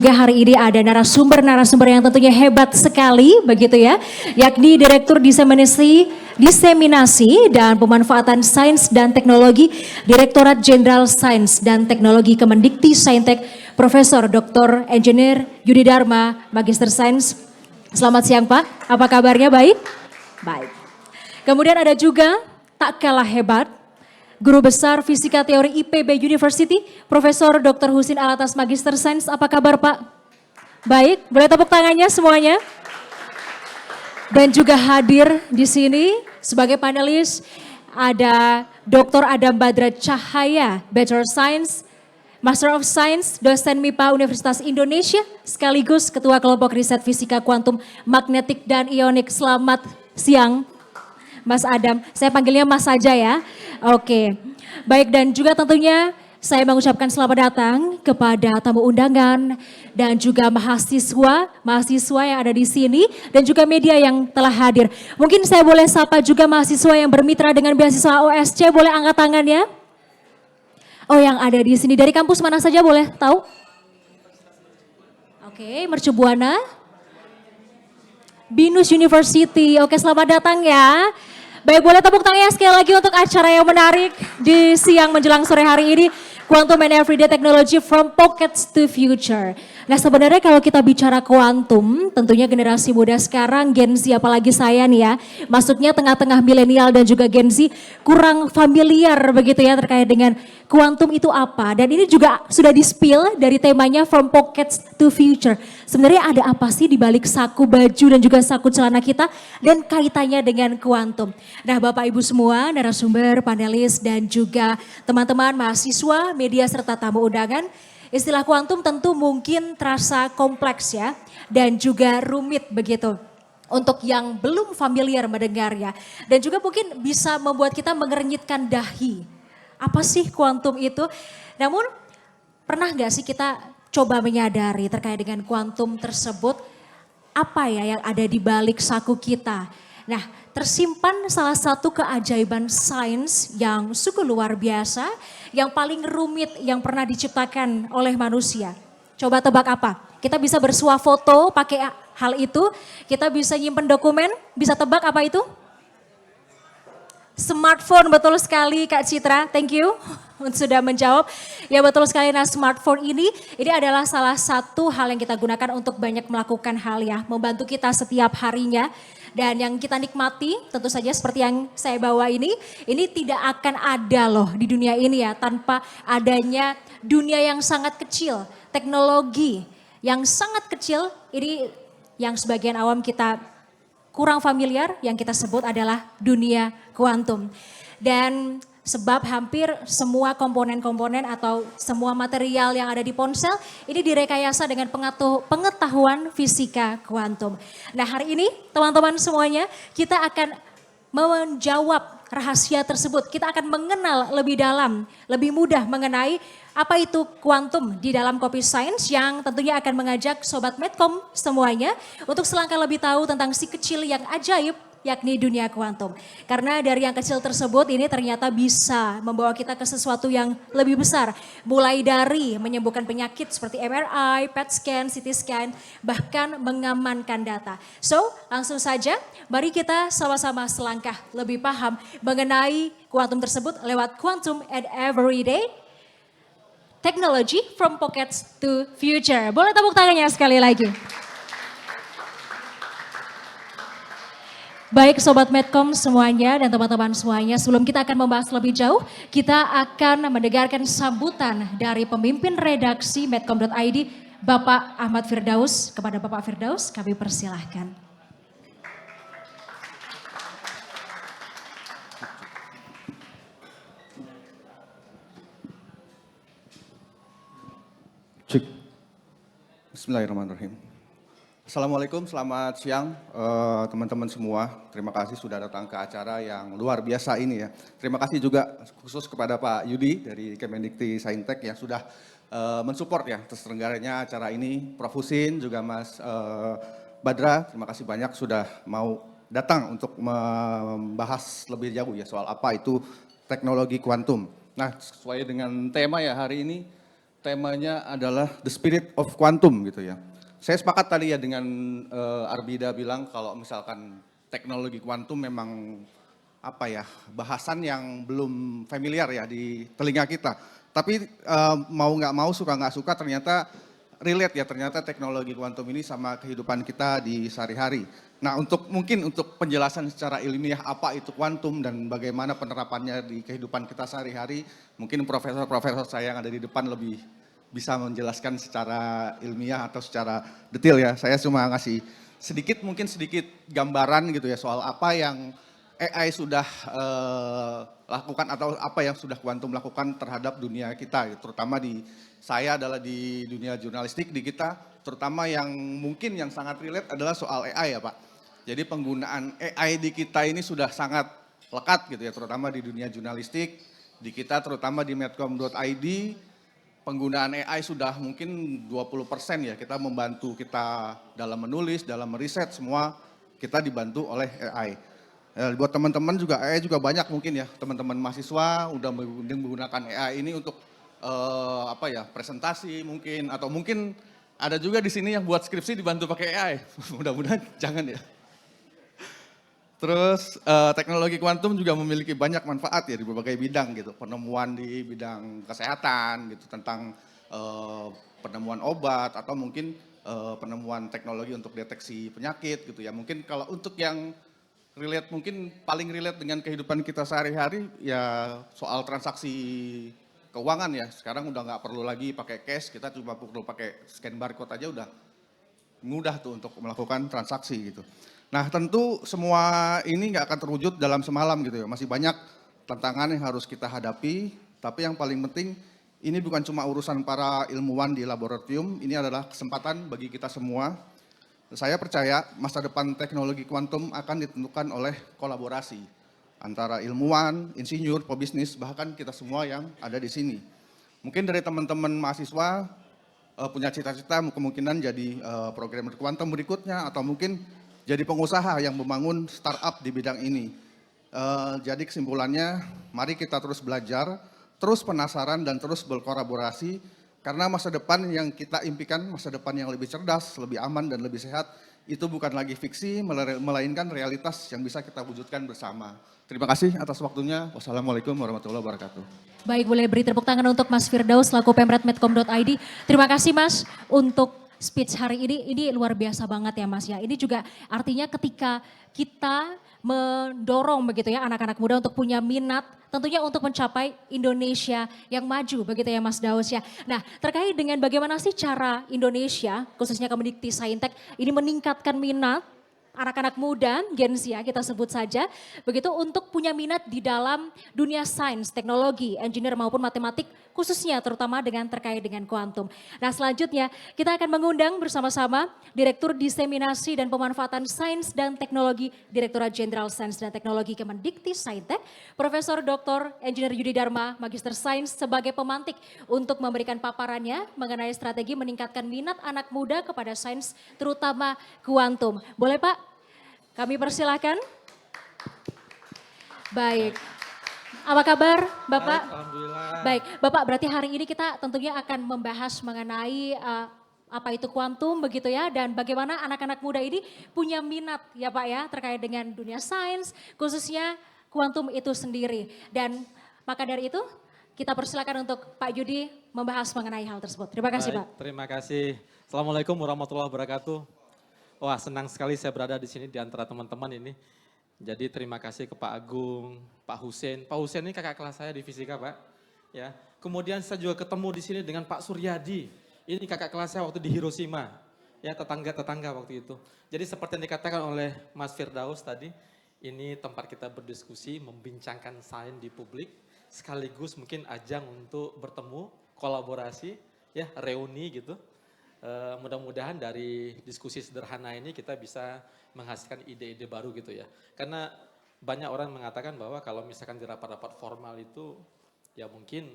Hari ini ada narasumber yang tentunya hebat sekali begitu ya, yakni Direktur Diseminasi dan Pemanfaatan Sains dan Teknologi Direktorat Jenderal Sains dan Teknologi Kemendikti Saintek, Profesor Dr. Engineer Yudi Dharma, Magister Sains. Selamat siang Pak, apa kabarnya, baik? Baik. Kemudian ada juga tak kalah hebat, Guru Besar Fisika Teori IPB University, Profesor Dr. Husin Alatas Magister Sains. Apa kabar Pak? Baik, boleh tepuk tangannya semuanya. Dan juga hadir di sini sebagai panelis ada Dr. Adam Badra Cahaya, Bachelor Science, Master of Science, dosen MIPA Universitas Indonesia, sekaligus Ketua Kelompok Riset Fisika Kuantum Magnetik dan Ionik. Selamat siang Mas Adam, saya panggilnya Mas saja ya. Oke, baik, dan juga tentunya saya mengucapkan selamat datang kepada tamu undangan dan juga mahasiswa yang ada di sini dan juga media yang telah hadir. Mungkin saya boleh sapa juga mahasiswa yang bermitra dengan beasiswa OSC, boleh angkat tangannya? Oh, yang ada di sini dari kampus mana saja boleh tahu? Oke, Mercu Buana, Binus University. Oke, selamat datang ya. Baik, boleh tepuk tangannya sekali lagi untuk acara yang menarik di siang menjelang sore hari ini. Quantum and Everyday Technology from Pockets to Future. Nah, sebenarnya kalau kita bicara kuantum, tentunya generasi muda sekarang, Gen Z apalagi saya nih ya, masuknya tengah-tengah milenial dan juga Gen Z kurang familiar begitu ya terkait dengan kuantum itu apa. Dan ini juga sudah di-spill dari temanya From Pockets to Future. Sebenarnya ada apa sih di balik saku baju dan juga saku celana kita dan kaitannya dengan kuantum. Nah, Bapak Ibu semua, narasumber, panelis dan juga teman-teman mahasiswa, media serta tamu undangan, istilah kuantum tentu mungkin terasa kompleks ya dan juga rumit begitu untuk yang belum familiar mendengarnya dan juga mungkin bisa membuat kita mengernyitkan dahi. Apa sih kuantum itu? Namun pernah nggak sih kita coba menyadari terkait dengan kuantum tersebut, apa ya yang ada di balik saku kita? Nah, tersimpan salah satu keajaiban sains yang sungguh luar biasa, yang paling rumit yang pernah diciptakan oleh manusia. Coba tebak apa? Kita bisa bersuah foto pakai hal itu, kita bisa nyimpen dokumen, bisa tebak apa itu? Smartphone, betul sekali Kak Citra, thank you sudah menjawab. Ya betul sekali, nah smartphone ini adalah salah satu hal yang kita gunakan untuk banyak melakukan hal ya, membantu kita setiap harinya. Dan yang kita nikmati tentu saja seperti yang saya bawa ini tidak akan ada loh di dunia ini ya tanpa adanya dunia yang sangat kecil, teknologi yang sangat kecil ini yang sebagian awam kita kurang familiar, yang kita sebut adalah dunia kuantum. Dan sebab hampir semua komponen-komponen atau semua material yang ada di ponsel ini direkayasa dengan pengetahuan fisika kuantum. Nah, hari ini teman-teman semuanya kita akan menjawab rahasia tersebut. Kita akan mengenal lebih dalam, lebih mudah mengenai apa itu kuantum di dalam Kopi Sains yang tentunya akan mengajak Sobat Medcom semuanya untuk selangkah lebih tahu tentang si kecil yang ajaib, yakni dunia kuantum. Karena dari yang kecil tersebut ini ternyata bisa membawa kita ke sesuatu yang lebih besar. Mulai dari menyembuhkan penyakit seperti MRI, PET scan, CT scan, bahkan mengamankan data. So, langsung saja mari kita sama-sama selangkah lebih paham mengenai kuantum tersebut lewat Quantum and Everyday Technology from Pockets to Future. Boleh tepuk tangannya sekali lagi. Baik Sobat Medcom semuanya dan teman-teman semuanya, sebelum kita akan membahas lebih jauh, kita akan mendengarkan sambutan dari pemimpin redaksi medcom.id, Bapak Ahmad Firdaus. Kepada Bapak Firdaus kami persilahkan. Bismillahirrahmanirrahim. Assalamualaikum, selamat siang teman-teman semua. Terima kasih sudah datang ke acara yang luar biasa ini ya. Terima kasih juga khusus kepada Pak Yudi dari Kemendikti Saintek yang sudah mensupport ya terselenggaranya acara ini. Prof. Husin juga Mas Badra, terima kasih banyak sudah mau datang untuk membahas lebih jauh ya soal apa itu teknologi kuantum. Nah, sesuai dengan tema ya hari ini, temanya adalah the spirit of quantum gitu ya. Saya sepakat tadi ya dengan Arbida bilang kalau misalkan teknologi kuantum memang apa ya, bahasan yang belum familiar ya di telinga kita. Tapi mau nggak mau, suka nggak suka ternyata relate ya, ternyata teknologi kuantum ini sama kehidupan kita di sehari-hari. Nah, mungkin untuk penjelasan secara ilmiah apa itu kuantum dan bagaimana penerapannya di kehidupan kita sehari-hari, mungkin profesor-profesor saya yang ada di depan lebih bisa menjelaskan secara ilmiah atau secara detail ya. Saya cuma ngasih mungkin sedikit gambaran gitu ya soal apa yang AI sudah lakukan atau apa yang sudah kuantum lakukan terhadap dunia kita, terutama saya adalah di dunia jurnalistik di kita, terutama yang mungkin yang sangat relate adalah soal AI ya Pak. Jadi penggunaan AI di kita ini sudah sangat lekat gitu ya, terutama di dunia jurnalistik, di kita terutama di medcom.id, penggunaan AI sudah mungkin 20% ya, kita membantu kita dalam menulis, dalam meriset, semua kita dibantu oleh AI. Buat teman-teman juga AI juga banyak mungkin ya, teman-teman mahasiswa udah menggunakan AI ini untuk presentasi mungkin, atau mungkin ada juga di sini yang buat skripsi dibantu pakai AI. Mudah-mudahan jangan ya. Terus teknologi kuantum juga memiliki banyak manfaat ya di berbagai bidang gitu. Penemuan di bidang kesehatan gitu, tentang penemuan obat atau mungkin penemuan teknologi untuk deteksi penyakit gitu ya. Mungkin kalau untuk yang relate, mungkin paling relate dengan kehidupan kita sehari-hari ya soal transaksi keuangan ya. Sekarang udah nggak perlu lagi pakai cash, kita cuma perlu pakai scan barcode aja udah mudah tuh untuk melakukan transaksi gitu. Nah, tentu semua ini nggak akan terwujud dalam semalam gitu ya. Masih banyak tantangan yang harus kita hadapi, tapi yang paling penting ini bukan cuma urusan para ilmuwan di laboratorium, ini adalah kesempatan bagi kita semua. Saya percaya masa depan teknologi kuantum akan ditentukan oleh kolaborasi antara ilmuwan, insinyur, pebisnis, bahkan kita semua yang ada di sini. Mungkin dari teman-teman mahasiswa punya cita-cita kemungkinan jadi programmer kuantum berikutnya, atau mungkin jadi pengusaha yang membangun startup di bidang ini. Jadi kesimpulannya, mari kita terus belajar, terus penasaran dan terus berkolaborasi, karena masa depan yang kita impikan, masa depan yang lebih cerdas, lebih aman dan lebih sehat, itu bukan lagi fiksi, melainkan realitas yang bisa kita wujudkan bersama. Terima kasih atas waktunya. Wassalamualaikum warahmatullahi wabarakatuh. Baik, boleh beri tepuk tangan untuk Mas Firdaus selaku Pemret Medcom.id. Terima kasih Mas untuk speech hari ini. Ini luar biasa banget ya Mas ya. Ini juga artinya ketika kita mendorong begitu ya anak-anak muda untuk punya minat tentunya untuk mencapai Indonesia yang maju begitu ya Mas Daus ya. Nah, terkait dengan bagaimana sih cara Indonesia khususnya Kemendikti Saintek ini meningkatkan minat anak-anak muda, Gen Z ya kita sebut saja, begitu untuk punya minat di dalam dunia sains, teknologi, engineer maupun matematik, khususnya terutama terkait dengan kuantum. Nah selanjutnya kita akan mengundang bersama-sama Direktur Diseminasi dan Pemanfaatan Sains dan Teknologi Direktorat Jenderal Sains dan Teknologi Kemendikti Saintek, Profesor Dr. Engineer Yudi Dharma, Magister Sains sebagai pemantik untuk memberikan paparannya mengenai strategi meningkatkan minat anak muda kepada sains terutama kuantum. Boleh Pak? Kami persilahkan. Baik. Apa kabar Bapak? Baik, alhamdulillah. Baik, Bapak berarti hari ini kita tentunya akan membahas mengenai apa itu kuantum begitu ya dan bagaimana anak-anak muda ini punya minat ya Pak ya terkait dengan dunia sains khususnya kuantum itu sendiri. Dan maka dari itu kita persilakan untuk Pak Yudi membahas mengenai hal tersebut. Terima kasih Pak. Terima kasih. Assalamualaikum warahmatullahi wabarakatuh. Wah, senang sekali saya berada di sini di antara teman-teman ini. Jadi terima kasih ke Pak Agung, Pak Hussein. Pak Hussein ini kakak kelas saya di fisika, Pak. Ya. Kemudian saya juga ketemu di sini dengan Pak Suryadi. Ini kakak kelas saya waktu di Hiroshima. Ya, tetangga-tetangga waktu itu. Jadi seperti yang dikatakan oleh Mas Firdaus tadi, ini tempat kita berdiskusi, membincangkan sains di publik, sekaligus mungkin ajang untuk bertemu, kolaborasi, ya, reuni gitu. Mudah-mudahan dari diskusi sederhana ini kita bisa menghasilkan ide-ide baru gitu ya. Karena banyak orang mengatakan bahwa kalau misalkan di rapat-rapat formal itu ya mungkin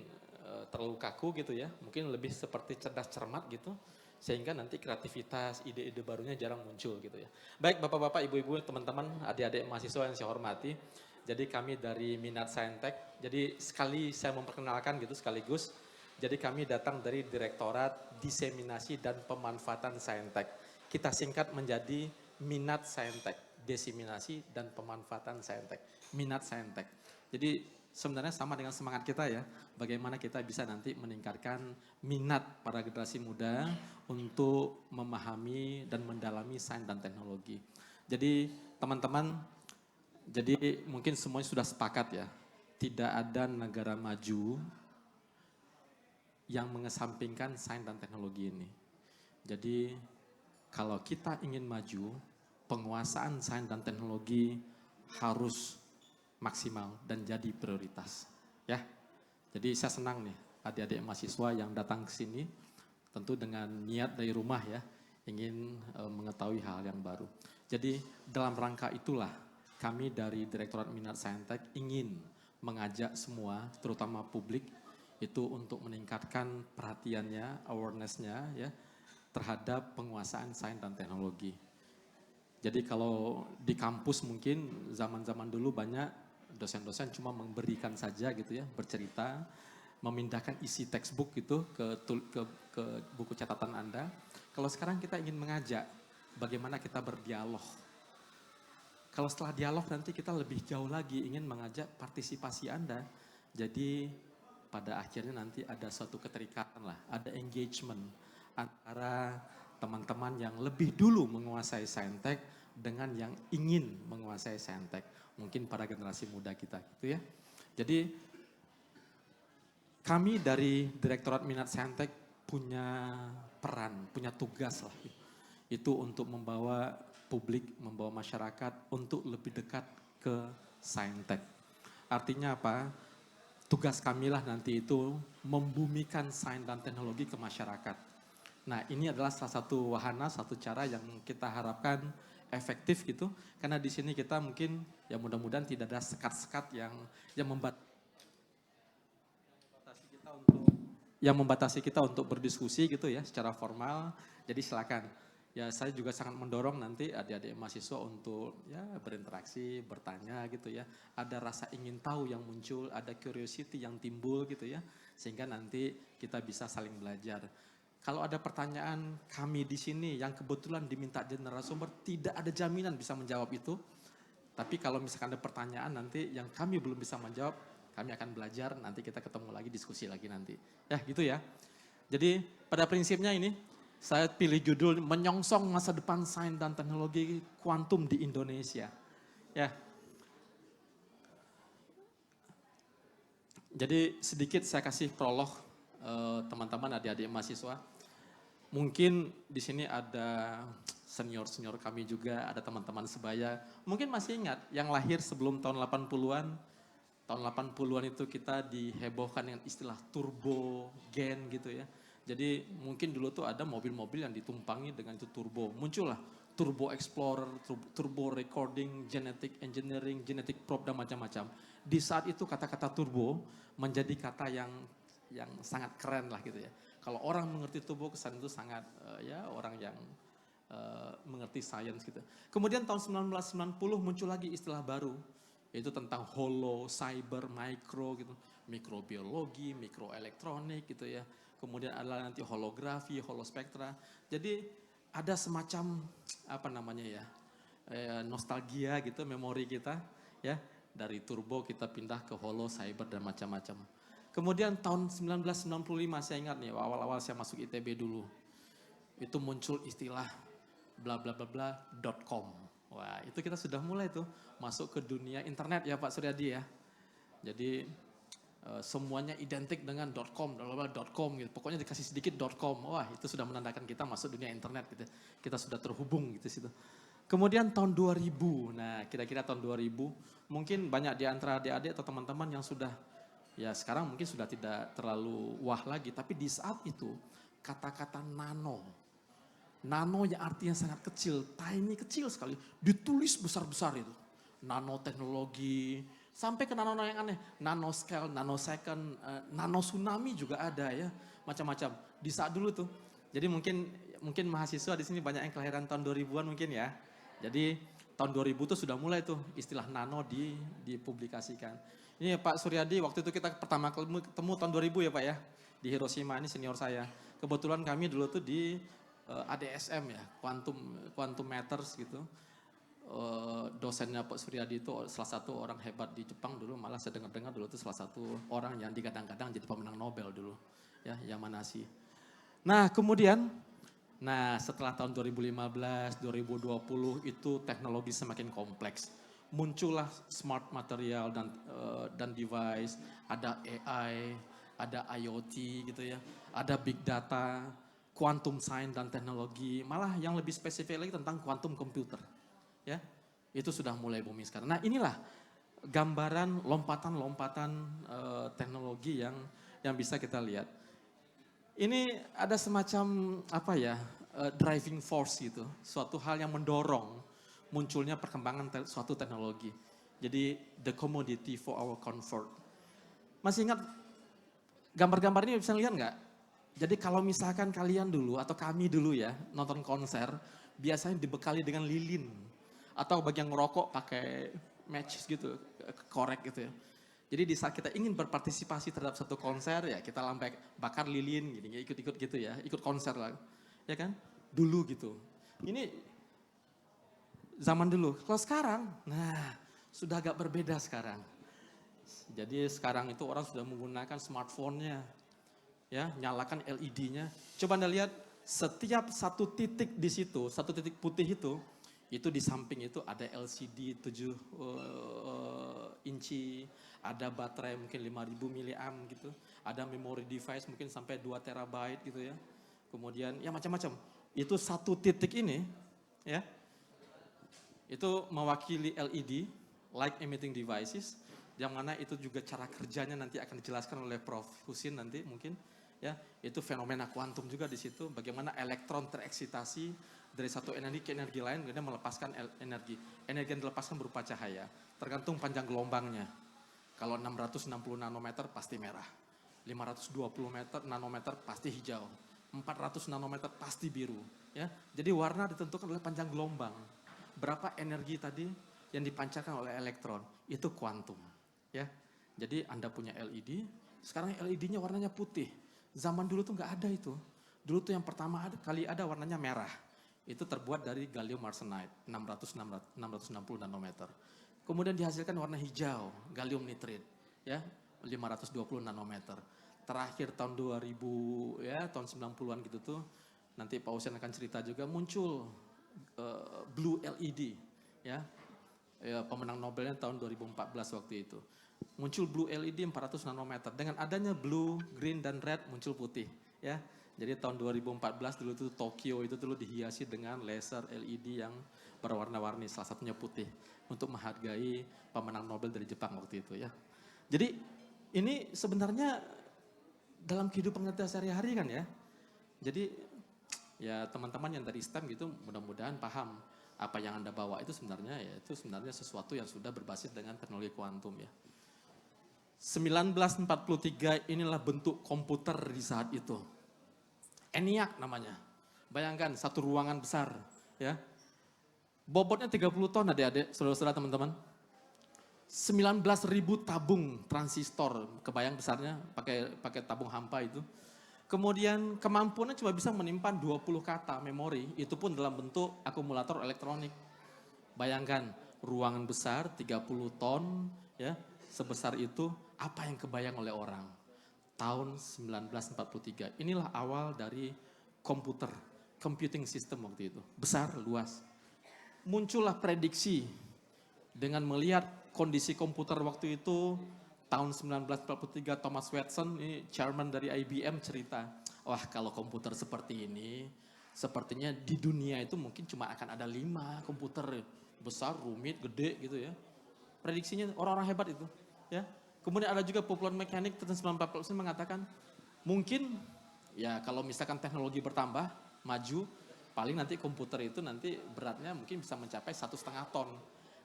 terlalu kaku gitu ya. Mungkin lebih seperti cerdas cermat gitu. Sehingga nanti kreativitas, ide-ide barunya jarang muncul gitu ya. Baik Bapak-Bapak, Ibu-Ibu, teman-teman, adik-adik mahasiswa yang saya hormati. Jadi kami dari Minat Saintek, jadi sekali saya memperkenalkan gitu sekaligus. Jadi kami datang dari Direktorat Diseminasi dan Pemanfaatan Saintek. Kita singkat menjadi Minat Saintek, Diseminasi dan Pemanfaatan Saintek, Minat Saintek. Jadi sebenarnya sama dengan semangat kita ya, bagaimana kita bisa nanti meningkatkan minat para generasi muda untuk memahami dan mendalami sains dan teknologi. Jadi teman-teman, jadi mungkin semuanya sudah sepakat ya, tidak ada negara maju yang mengesampingkan sains dan teknologi ini. Jadi kalau kita ingin maju, penguasaan sains dan teknologi harus maksimal dan jadi prioritas. Ya, jadi saya senang nih adik-adik mahasiswa yang datang ke sini, tentu dengan niat dari rumah ya, ingin mengetahui hal yang baru. Jadi dalam rangka itulah kami dari Direktorat Minat Saintek ingin mengajak semua, terutama publik, itu untuk meningkatkan perhatiannya, awareness-nya ya, terhadap penguasaan sains dan teknologi. Jadi kalau di kampus mungkin zaman-zaman dulu banyak dosen-dosen cuma memberikan saja gitu ya, bercerita, memindahkan isi textbook gitu ke buku catatan Anda. Kalau sekarang kita ingin mengajak bagaimana kita berdialog. Kalau setelah dialog nanti kita lebih jauh lagi ingin mengajak partisipasi Anda. Jadi pada akhirnya nanti ada suatu keterikatan lah, ada engagement antara teman-teman yang lebih dulu menguasai saintek dengan yang ingin menguasai saintek. Mungkin para generasi muda kita gitu ya. Jadi kami dari Direktorat Minat Saintek punya peran, punya tugas lah. Itu untuk membawa publik, membawa masyarakat untuk lebih dekat ke saintek. Artinya apa? Tugas kamilah nanti itu membumikan sains dan teknologi ke masyarakat. Nah ini adalah salah satu wahana, satu cara yang kita harapkan efektif gitu. Karena di sini kita mungkin ya mudah-mudahan tidak ada sekat-sekat yang membatasi kita untuk berdiskusi gitu ya secara formal. Jadi silakan. Ya saya juga sangat mendorong nanti adik-adik mahasiswa untuk ya berinteraksi, bertanya gitu ya. Ada rasa ingin tahu yang muncul, ada curiosity yang timbul gitu ya. Sehingga nanti kita bisa saling belajar. Kalau ada pertanyaan kami di sini yang kebetulan diminta jadi narasumber, tidak ada jaminan bisa menjawab itu. Tapi kalau misalkan ada pertanyaan nanti yang kami belum bisa menjawab, kami akan belajar, nanti kita ketemu lagi, diskusi lagi nanti. Ya gitu ya. Jadi pada prinsipnya ini, saya pilih judul Menyongsong Masa Depan Sains dan Teknologi Kuantum di Indonesia. Ya. Jadi sedikit saya kasih prolog teman-teman adik-adik mahasiswa. Mungkin di sini ada senior-senior kami juga, ada teman-teman sebaya. Mungkin masih ingat yang lahir sebelum tahun 80-an. Tahun 80-an itu kita dihebohkan dengan istilah turbo gen gitu ya. Jadi mungkin dulu tuh ada mobil-mobil yang ditumpangi dengan itu turbo. Muncullah turbo explorer, turbo recording, genetic engineering, genetic probe dan macam-macam. Di saat itu kata-kata turbo menjadi kata yang sangat keren lah gitu ya. Kalau orang mengerti turbo kesan itu sangat ya orang yang mengerti sains gitu. Kemudian tahun 1990 muncul lagi istilah baru, yaitu tentang holo, cyber, micro gitu. Mikrobiologi, mikroelektronik gitu ya. Kemudian adalah nanti holografi, holospektra. Jadi ada semacam apa namanya ya, nostalgia gitu, memori kita ya. Dari turbo kita pindah ke holo, cyber dan macam-macam. Kemudian tahun 1995 saya ingat nih, awal-awal saya masuk ITB dulu. Itu muncul istilah bla bla bla bla .com. Wah, itu kita sudah mulai tuh masuk ke dunia internet ya Pak Suryadi ya. Jadi semuanya identik dengan .com gitu. Pokoknya dikasih sedikit .com. Wah, itu sudah menandakan kita masuk dunia internet gitu. Kita sudah terhubung gitu situ. Kemudian tahun 2000. Nah, kira-kira tahun 2000 mungkin banyak di antara adik-adik atau teman-teman yang sudah ya sekarang mungkin sudah tidak terlalu wah lagi, tapi di saat itu kata-kata nano yang artinya sangat kecil, tiny kecil sekali, ditulis besar-besar itu. Nanoteknologi, sampai ke nano yang aneh, nanoscale, nanosecond, nano tsunami juga ada ya, macam-macam. Di saat dulu tuh, jadi mungkin mahasiswa di sini banyak yang kelahiran tahun 2000-an mungkin ya. Jadi tahun 2000 tuh sudah mulai tuh istilah nano dipublikasikan. Ini Pak Suryadi, waktu itu kita pertama ketemu tahun 2000 ya Pak ya. di Hiroshima, ini senior saya. Kebetulan kami dulu tuh di ADSM ya, Quantum Matters gitu. Dosennya Pak Suryadi itu salah satu orang hebat di Jepang dulu, malah saya dengar-dengar dulu itu salah satu orang yang digadang-gadang jadi pemenang Nobel dulu, ya, Yamanashi. Nah kemudian, setelah tahun 2015, 2020 itu teknologi semakin kompleks. Muncullah smart material dan device, ada AI, ada IoT gitu ya, ada big data, quantum science dan teknologi, malah yang lebih spesifik lagi tentang quantum computer. Ya, itu sudah mulai booming sekarang. Nah inilah gambaran lompatan-lompatan teknologi yang bisa kita lihat. Ini ada semacam apa ya, driving force gitu, suatu hal yang mendorong munculnya perkembangan suatu teknologi. Jadi the commodity for our comfort. Masih ingat gambar-gambar ini bisa lihat nggak? Jadi kalau misalkan kalian dulu atau kami dulu ya nonton konser, biasanya dibekali dengan lilin. Atau bagi yang ngerokok pakai matches gitu, korek gitu ya. Jadi di saat kita ingin berpartisipasi terhadap satu konser ya kita bakar lilin gini, ikut-ikut gitu ya, ikut konser lah. Ya kan? Dulu gitu. Ini zaman dulu. Kalau sekarang, sudah agak berbeda sekarang. Jadi sekarang itu orang sudah menggunakan smartphone-nya. Ya, nyalakan LED-nya. Coba Anda lihat setiap satu titik di situ, satu titik putih itu di samping itu ada LCD 7 inci, ada baterai mungkin 5000 mAh gitu, ada memory device mungkin sampai 2 terabyte gitu ya. Kemudian ya macam-macam. Itu satu titik ini ya. Itu mewakili LED, light emitting devices, yang mana itu juga cara kerjanya nanti akan dijelaskan oleh Prof. Husin nanti mungkin ya. Itu fenomena kuantum juga di situ, bagaimana elektron tereksitasi dari satu energi ke energi lain, kemudian melepaskan energi. Energi yang dilepaskan berupa cahaya, tergantung panjang gelombangnya. Kalau 660 nanometer pasti merah, 520 nanometer pasti hijau, 400 nanometer pasti biru. Ya, jadi warna ditentukan oleh panjang gelombang. Berapa energi tadi yang dipancarkan oleh elektron, itu kuantum. Ya, jadi Anda punya LED, sekarang LED-nya warnanya putih. Zaman dulu tuh nggak ada itu. Dulu tuh yang pertama kali ada warnanya merah. Itu terbuat dari gallium arsenide 660 nanometer. Kemudian dihasilkan warna hijau, gallium nitride ya, 520 nanometer. Terakhir tahun 2000 ya, tahun 90-an gitu tuh. Nanti Pak Husain akan cerita juga muncul blue LED ya. Pemenang Nobelnya tahun 2014 waktu itu. Muncul blue LED 400 nanometer. Dengan adanya blue, green dan red muncul putih ya. Jadi tahun 2014 dulu tuh Tokyo itu dulu dihiasi dengan laser LED yang berwarna-warni, salah satunya putih, untuk menghargai pemenang Nobel dari Jepang waktu itu ya. Jadi ini sebenarnya dalam kehidupan kita sehari-hari kan ya. Jadi ya teman-teman yang dari STEM gitu mudah-mudahan paham apa yang Anda bawa itu sebenarnya ya itu sebenarnya sesuatu yang sudah berbasis dengan teknologi kuantum ya. 1943 inilah bentuk komputer di saat itu. ENIAC namanya. Bayangkan satu ruangan besar ya. Bobotnya 30 ton adik-adik, saudara-saudara teman-teman. 19.000 tabung transistor, kebayang besarnya pakai tabung hampa itu. Kemudian kemampuannya cuma bisa menyimpan 20 kata memori, itu pun dalam bentuk akumulator elektronik. Bayangkan ruangan besar 30 ton ya, sebesar itu apa yang kebayang oleh orang. Tahun 1943. Inilah awal dari komputer, computing system waktu itu. Besar, luas. Muncullah prediksi dengan melihat kondisi komputer waktu itu. Tahun 1943 Thomas Watson, ini chairman dari IBM cerita, wah kalau komputer seperti ini, sepertinya di dunia itu mungkin cuma akan ada 5 komputer besar, rumit, gede gitu ya. Prediksinya orang-orang hebat itu ya. Kemudian ada juga Popular Mechanics tahun 1940 mengatakan mungkin ya kalau misalkan teknologi bertambah, maju, paling nanti komputer itu nanti beratnya mungkin bisa mencapai 1,5 ton.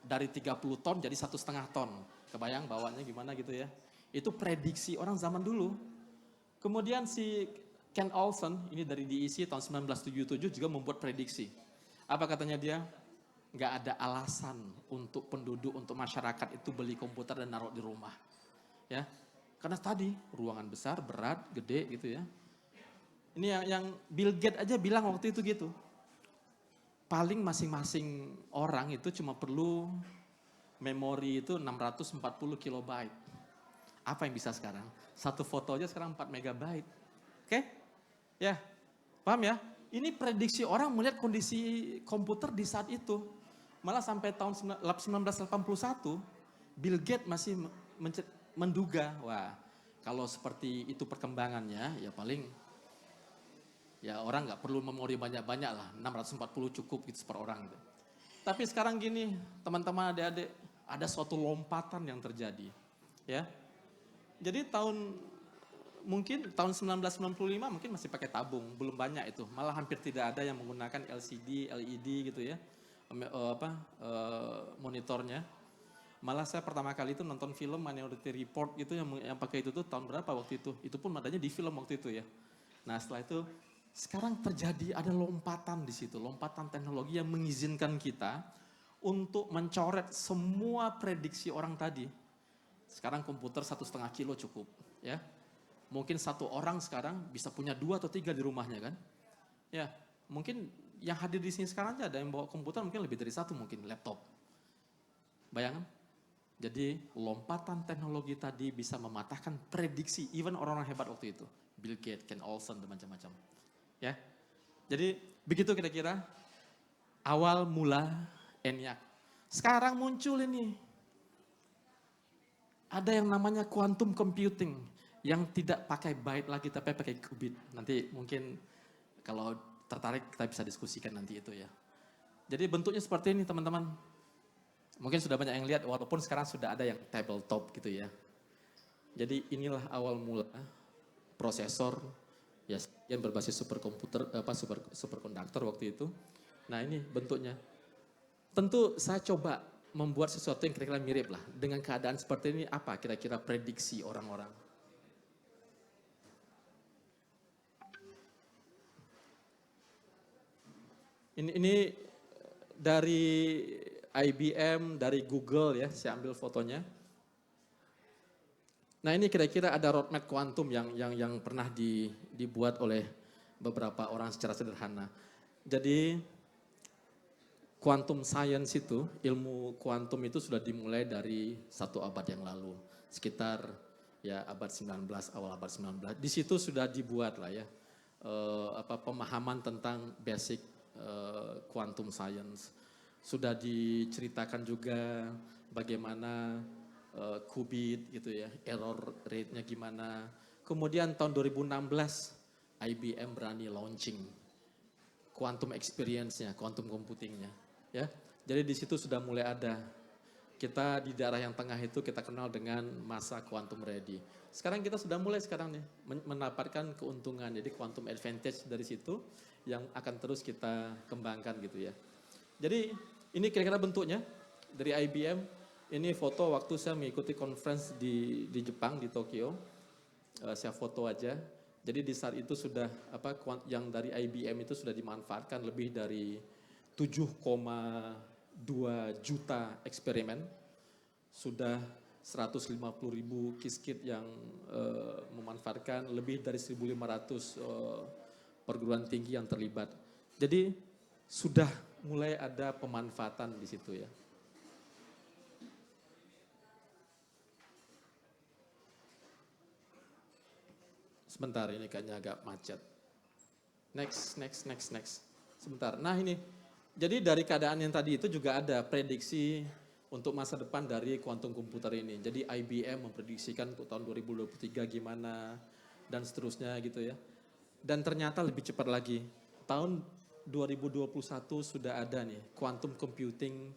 Dari 30 ton jadi 1,5 ton. Kebayang bawanya gimana gitu ya. Itu prediksi orang zaman dulu. Kemudian si Ken Olsen, ini dari DEC tahun 1977 juga membuat prediksi. Apa katanya dia? Nggak ada alasan untuk penduduk, untuk masyarakat itu beli komputer dan naruh di rumah. Ya, Karena tadi ruangan besar, berat, gede gitu ya. Ini yang Bill Gates aja bilang waktu itu gitu. Paling masing-masing orang itu cuma perlu memori itu 640 kilobyte. Apa yang bisa sekarang? Satu foto aja sekarang 4 megabyte. Oke? Ya, paham ya? Ini prediksi orang melihat kondisi komputer di saat itu. Malah sampai tahun 1981, Bill Gates masih menduga, wah kalau seperti itu perkembangannya, ya paling ya orang nggak perlu memori banyak-banyak lah, 640 cukup gitu per orang gitu. Tapi sekarang gini, teman-teman adik-adik, ada suatu lompatan yang terjadi. Ya, jadi mungkin tahun 1995 mungkin masih pakai tabung, belum banyak itu. Malah hampir tidak ada yang menggunakan LCD, LED gitu ya, monitornya. Malah saya pertama kali itu nonton film Minority Report gitu yang pakai itu tuh tahun berapa waktu itu. Itu pun adanya di film waktu itu ya. Nah setelah itu sekarang terjadi ada lompatan di situ, lompatan teknologi yang mengizinkan kita untuk mencoret semua prediksi orang tadi. Sekarang komputer 1,5 kilo cukup, ya. Mungkin satu orang sekarang bisa punya 2 atau 3 di rumahnya kan, ya. Mungkin yang hadir di sini sekarang aja ada yang bawa komputer mungkin lebih dari 1 mungkin laptop. Bayangkan? Jadi lompatan teknologi tadi bisa mematahkan prediksi even orang-orang hebat waktu itu, Bill Gates, Ken Olsen dan macam-macam. Ya, jadi begitu kira-kira awal mula ENIAC. Sekarang muncul ini, ada yang namanya quantum computing yang tidak pakai byte lagi tapi pakai qubit. Nanti mungkin kalau tertarik kita bisa diskusikan nanti itu ya. Jadi bentuknya seperti ini teman-teman. Mungkin sudah banyak yang lihat walaupun sekarang sudah ada yang tabletop gitu ya. Jadi inilah awal mula prosesor ya yang berbasis superkomputer superkonduktor waktu itu. Nah ini bentuknya. Tentu saya coba membuat sesuatu yang kira-kira mirip lah dengan keadaan seperti ini, apa kira-kira prediksi orang-orang. Ini dari IBM, dari Google ya, saya ambil fotonya. Nah ini kira-kira ada roadmap kuantum yang pernah dibuat oleh beberapa orang secara sederhana. Jadi quantum science itu, ilmu kuantum itu sudah dimulai dari 1 abad yang lalu. Sekitar ya abad 19, awal abad 19. Di situ sudah dibuat lah ya, pemahaman tentang basic quantum science. Sudah diceritakan juga bagaimana qubit gitu ya, error rate-nya gimana. Kemudian tahun 2016 IBM berani launching quantum experience-nya, quantum computing-nya, ya. Jadi di situ sudah mulai ada. Kita di daerah yang tengah itu kita kenal dengan masa quantum ready. Sekarang kita sudah mulai sekarang nih mendapatkan keuntungan. Jadi quantum advantage dari situ yang akan terus kita kembangkan gitu ya. Jadi ini kira-kira bentuknya dari IBM. Ini foto waktu saya mengikuti conference di Jepang, di Tokyo. Saya foto aja. Jadi di saat itu sudah yang dari IBM itu sudah dimanfaatkan lebih dari 7,2 juta eksperimen. Sudah 150.000 Qiskit yang memanfaatkan, lebih dari 1.500 perguruan tinggi yang terlibat. Jadi sudah mulai ada pemanfaatan di situ ya. Sebentar, ini kayaknya agak macet. Next. Sebentar. Nah ini, jadi dari keadaan yang tadi itu juga ada prediksi untuk masa depan dari kuantum komputer ini. Jadi IBM memprediksikan untuk tahun 2023 gimana, dan seterusnya gitu ya. Dan ternyata lebih cepat lagi. Tahun 2021 sudah ada nih, quantum computing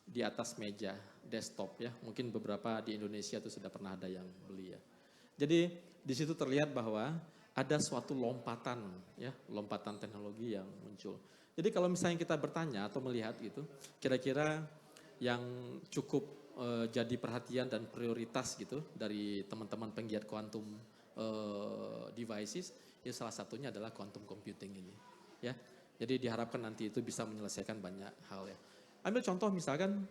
di atas meja, desktop ya. Mungkin beberapa di Indonesia itu sudah pernah ada yang beli ya. Jadi di situ terlihat bahwa ada suatu lompatan ya, lompatan teknologi yang muncul. Jadi kalau misalnya kita bertanya atau melihat gitu, kira-kira yang cukup jadi perhatian dan prioritas gitu dari teman-teman penggiat quantum devices, ya salah satunya adalah quantum computing ini ya. Jadi diharapkan nanti itu bisa menyelesaikan banyak hal ya. Ambil contoh misalkan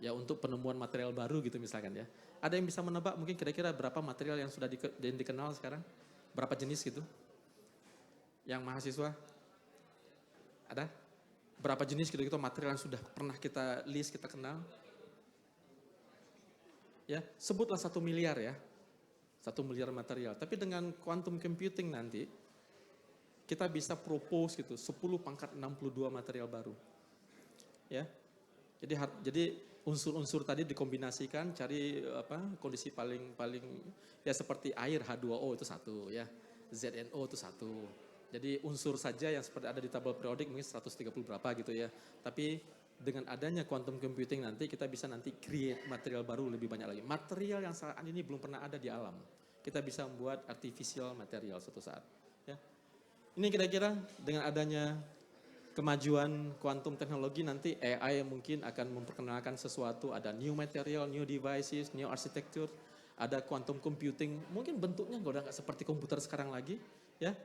ya untuk penemuan material baru gitu misalkan ya. Ada yang bisa menebak mungkin kira-kira berapa material yang sudah dikenal sekarang? Berapa jenis gitu? Yang mahasiswa? Ada? Berapa jenis gitu material yang sudah pernah kita list, kita kenal? Ya, sebutlah 1 miliar ya. 1 miliar material. Tapi dengan quantum computing nanti, kita bisa propose gitu, 10 pangkat 62 material baru. Ya. Jadi unsur-unsur tadi dikombinasikan, cari kondisi paling ya seperti air H2O itu satu ya. ZNO itu satu. Jadi unsur saja yang seperti ada di tabel periodik mungkin 130 berapa gitu ya. Tapi dengan adanya quantum computing nanti kita bisa nanti create material baru lebih banyak lagi. Material yang saat ini belum pernah ada di alam. Kita bisa membuat artificial material suatu saat. Ya. Ini kira-kira dengan adanya kemajuan kuantum teknologi nanti AI mungkin akan memperkenalkan sesuatu, ada new material, new devices, new architecture, ada quantum computing, mungkin bentuknya udah nggak seperti komputer sekarang lagi, ya.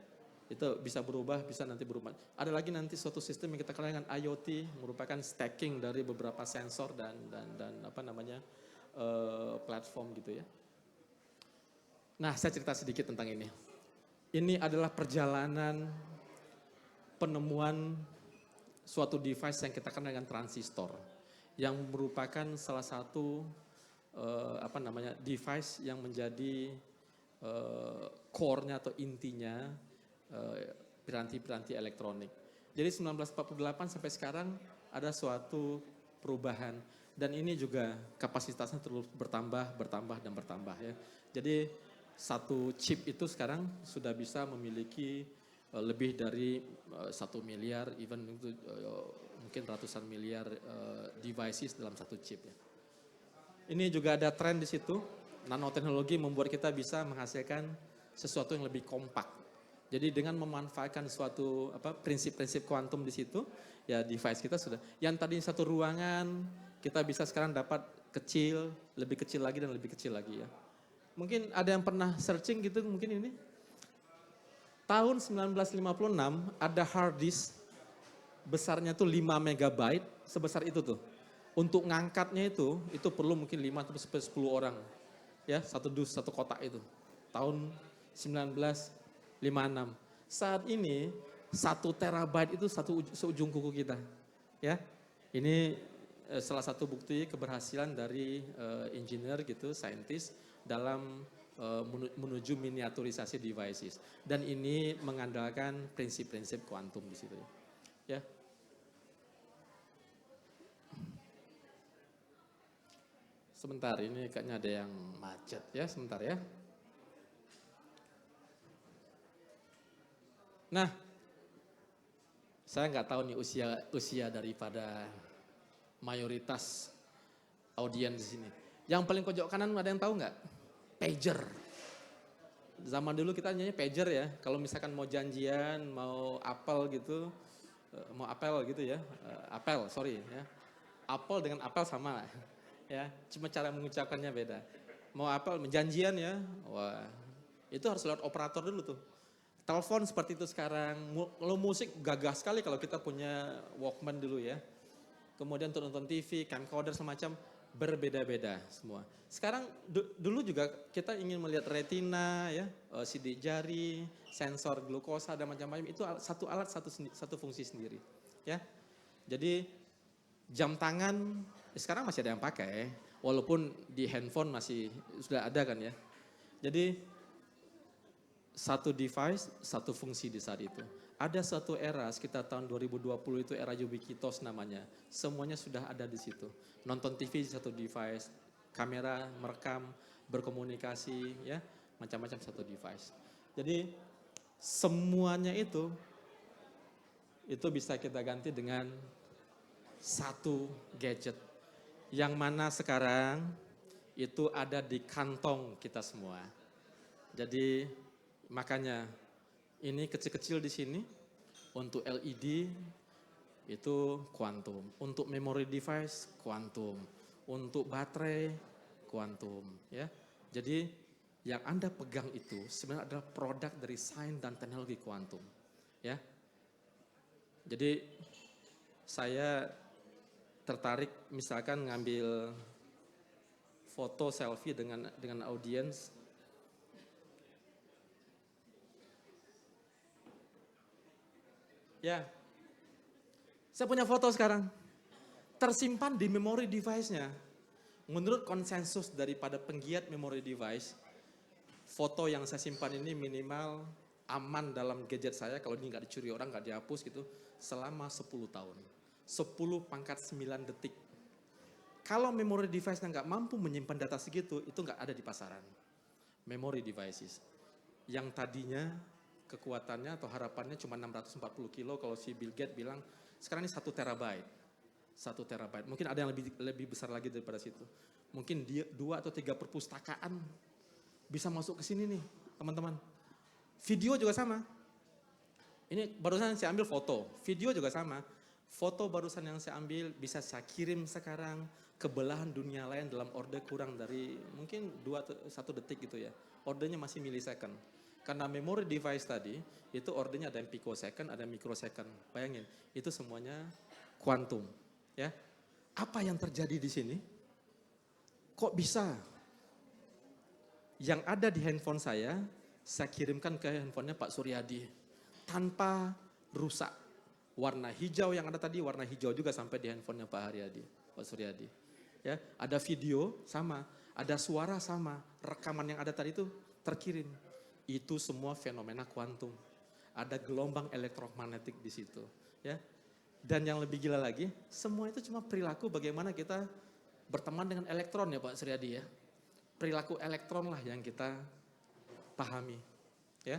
Itu bisa berubah, bisa nanti berubah. Ada lagi nanti suatu sistem yang kita kenal dengan IoT, merupakan stacking dari beberapa sensor dan platform gitu ya. Nah, saya cerita sedikit tentang ini. Ini adalah perjalanan penemuan suatu device yang kita kenal dengan transistor, yang merupakan salah satu device yang menjadi core-nya atau intinya piranti-piranti elektronik. Jadi 1948 sampai sekarang ada suatu perubahan dan ini juga kapasitasnya terus bertambah ya. Jadi satu chip itu sekarang sudah bisa memiliki lebih dari 1 miliar, even itu mungkin ratusan miliar devices dalam satu chip ya. Ini juga ada tren di situ, nanoteknologi membuat kita bisa menghasilkan sesuatu yang lebih kompak. Jadi dengan memanfaatkan suatu prinsip-prinsip kuantum di situ, ya device kita sudah, yang tadi satu ruangan, kita bisa sekarang dapat kecil, lebih kecil lagi dan lebih kecil lagi ya. Mungkin ada yang pernah searching gitu mungkin ini. Tahun 1956 ada hard disk besarnya tuh 5 megabyte, sebesar itu tuh. Untuk ngangkatnya itu perlu mungkin 5 sampai 10 orang. Ya, satu kotak itu. Tahun 1956. Saat ini 1 terabyte itu seujung kuku kita. Ya. Ini salah satu bukti keberhasilan dari engineer gitu, scientist dalam menuju miniaturisasi devices. Dan ini mengandalkan prinsip-prinsip kuantum di situ. Ya. Sebentar, ini kayaknya ada yang macet ya, sebentar ya. Nah, saya nggak tahu nih usia daripada mayoritas audiens di sini. Yang paling pojok kanan ada yang tahu nggak? Pager. Zaman dulu kita nyanyi pager ya. Kalau misalkan mau janjian, mau apel gitu ya. Apel, sorry ya. Apel dengan apel sama ya. Cuma cara mengucapkannya beda. Mau apel, janjian ya. Wah, itu harus lewat operator dulu tuh. Telepon seperti itu sekarang. Kalau musik gagah sekali kalau kita punya Walkman dulu ya. Kemudian untuk nonton TV, camcorder semacam berbeda-beda semua. Sekarang dulu juga kita ingin melihat retina ya, sidik jari, sensor glukosa dan macam-macam, itu satu alat satu fungsi sendiri ya. Jadi jam tangan sekarang masih ada yang pakai, walaupun di handphone masih sudah ada kan ya. Jadi satu device, satu fungsi di saat itu. Ada suatu era sekitar tahun 2020 itu era ubiquitous namanya. Semuanya sudah ada di situ. Nonton TV satu device, kamera merekam, berkomunikasi ya, macam-macam satu device. Jadi semuanya itu bisa kita ganti dengan satu gadget. Yang mana sekarang itu ada di kantong kita semua. Jadi makanya ini kecil-kecil di sini, untuk LED itu kuantum, untuk memory device kuantum, untuk baterai kuantum ya. Jadi yang Anda pegang itu sebenarnya adalah produk dari sains dan teknologi kuantum ya. Jadi saya tertarik misalkan ngambil foto selfie dengan audiens. Ya, saya punya foto sekarang, tersimpan di memory device-nya. Menurut konsensus daripada penggiat memory device, foto yang saya simpan ini minimal aman dalam gadget saya, kalau ini nggak dicuri orang, nggak dihapus gitu, selama 10 tahun. 10⁻9 detik. Kalau memory device-nya nggak mampu menyimpan data segitu, itu nggak ada di pasaran. Memory devices. Yang tadinya kekuatannya atau harapannya cuma 640 kilo, kalau si Bill Gates bilang sekarang ini 1 terabyte. 1 terabyte. Mungkin ada yang lebih besar lagi daripada situ. Mungkin 2 atau 3 perpustakaan bisa masuk ke sini nih, teman-teman. Video juga sama. Ini barusan saya ambil foto, video juga sama. Foto barusan yang saya ambil bisa saya kirim sekarang ke belahan dunia lain dalam order kurang dari mungkin 1 detik gitu ya. Ordernya masih millisecond. Karena memory device tadi, itu ordernya ada yang picosecond, ada yang microsecond. Bayangin, itu semuanya kuantum. Ya, apa yang terjadi di sini? Kok bisa? Yang ada di handphone saya kirimkan ke handphonenya Pak Suryadi. Tanpa rusak. Warna hijau yang ada tadi, warna hijau juga sampai di handphonenya Pak Suryadi. Ya, ada video sama, ada suara sama, rekaman yang ada tadi itu terkirim. Itu semua fenomena kuantum. Ada gelombang elektromagnetik di situ, ya. Dan yang lebih gila lagi, semua itu cuma perilaku bagaimana kita berteman dengan elektron ya Pak Suryadi ya. Perilaku elektron lah yang kita pahami, ya.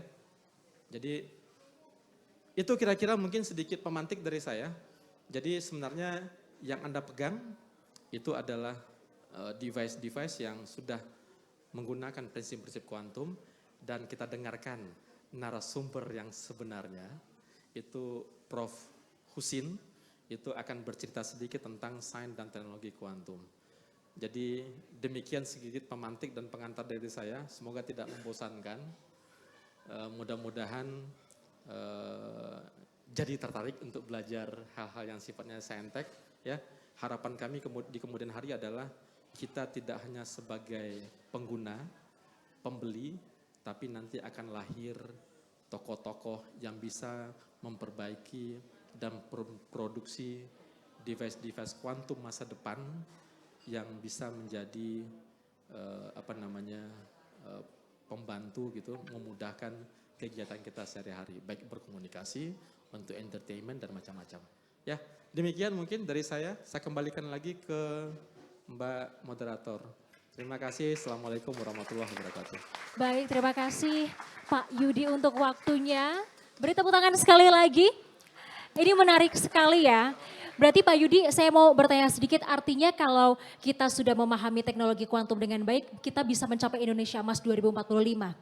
Jadi itu kira-kira mungkin sedikit pemantik dari saya. Jadi sebenarnya yang Anda pegang itu adalah device-device yang sudah menggunakan prinsip-prinsip kuantum. Dan kita dengarkan narasumber yang sebenarnya, itu Prof. Husin, itu akan bercerita sedikit tentang sains dan teknologi kuantum. Jadi demikian sedikit pemantik dan pengantar dari saya, semoga tidak membosankan. Mudah-mudahan jadi tertarik untuk belajar hal-hal yang sifatnya saintek. Ya. Harapan kami di kemudian hari adalah kita tidak hanya sebagai pengguna, pembeli, tapi nanti akan lahir tokoh-tokoh yang bisa memperbaiki dan produksi device-device kuantum masa depan yang bisa menjadi pembantu gitu, memudahkan kegiatan kita sehari-hari, baik berkomunikasi, untuk entertainment dan macam-macam. Ya, demikian mungkin dari saya kembalikan lagi ke Mbak Moderator. Terima kasih, Assalamualaikum warahmatullahi wabarakatuh. Baik, terima kasih Pak Yudi untuk waktunya. Beri tepuk tangan sekali lagi. Ini menarik sekali ya. Berarti Pak Yudi, saya mau bertanya sedikit, artinya kalau kita sudah memahami teknologi kuantum dengan baik, kita bisa mencapai Indonesia Emas 2045?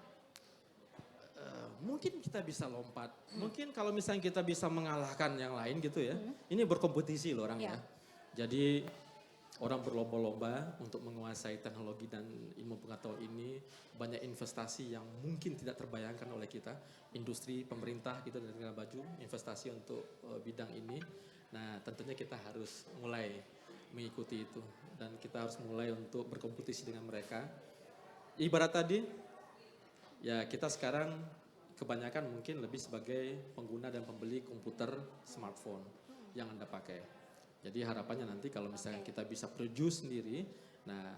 Mungkin kita bisa lompat, mungkin kalau misalnya kita bisa mengalahkan yang lain gitu ya. Ini berkompetisi loh orang ya. Jadi orang berlomba-lomba untuk menguasai teknologi dan ilmu pengetahuan ini, banyak investasi yang mungkin tidak terbayangkan oleh kita, industri, pemerintah gitu dan negara maju, investasi untuk bidang ini. Nah, tentunya kita harus mulai mengikuti itu dan kita harus mulai untuk berkompetisi dengan mereka. Ibarat tadi, ya kita sekarang kebanyakan mungkin lebih sebagai pengguna dan pembeli komputer smartphone yang Anda pakai. Jadi harapannya nanti kalau misalnya kita bisa produce sendiri, nah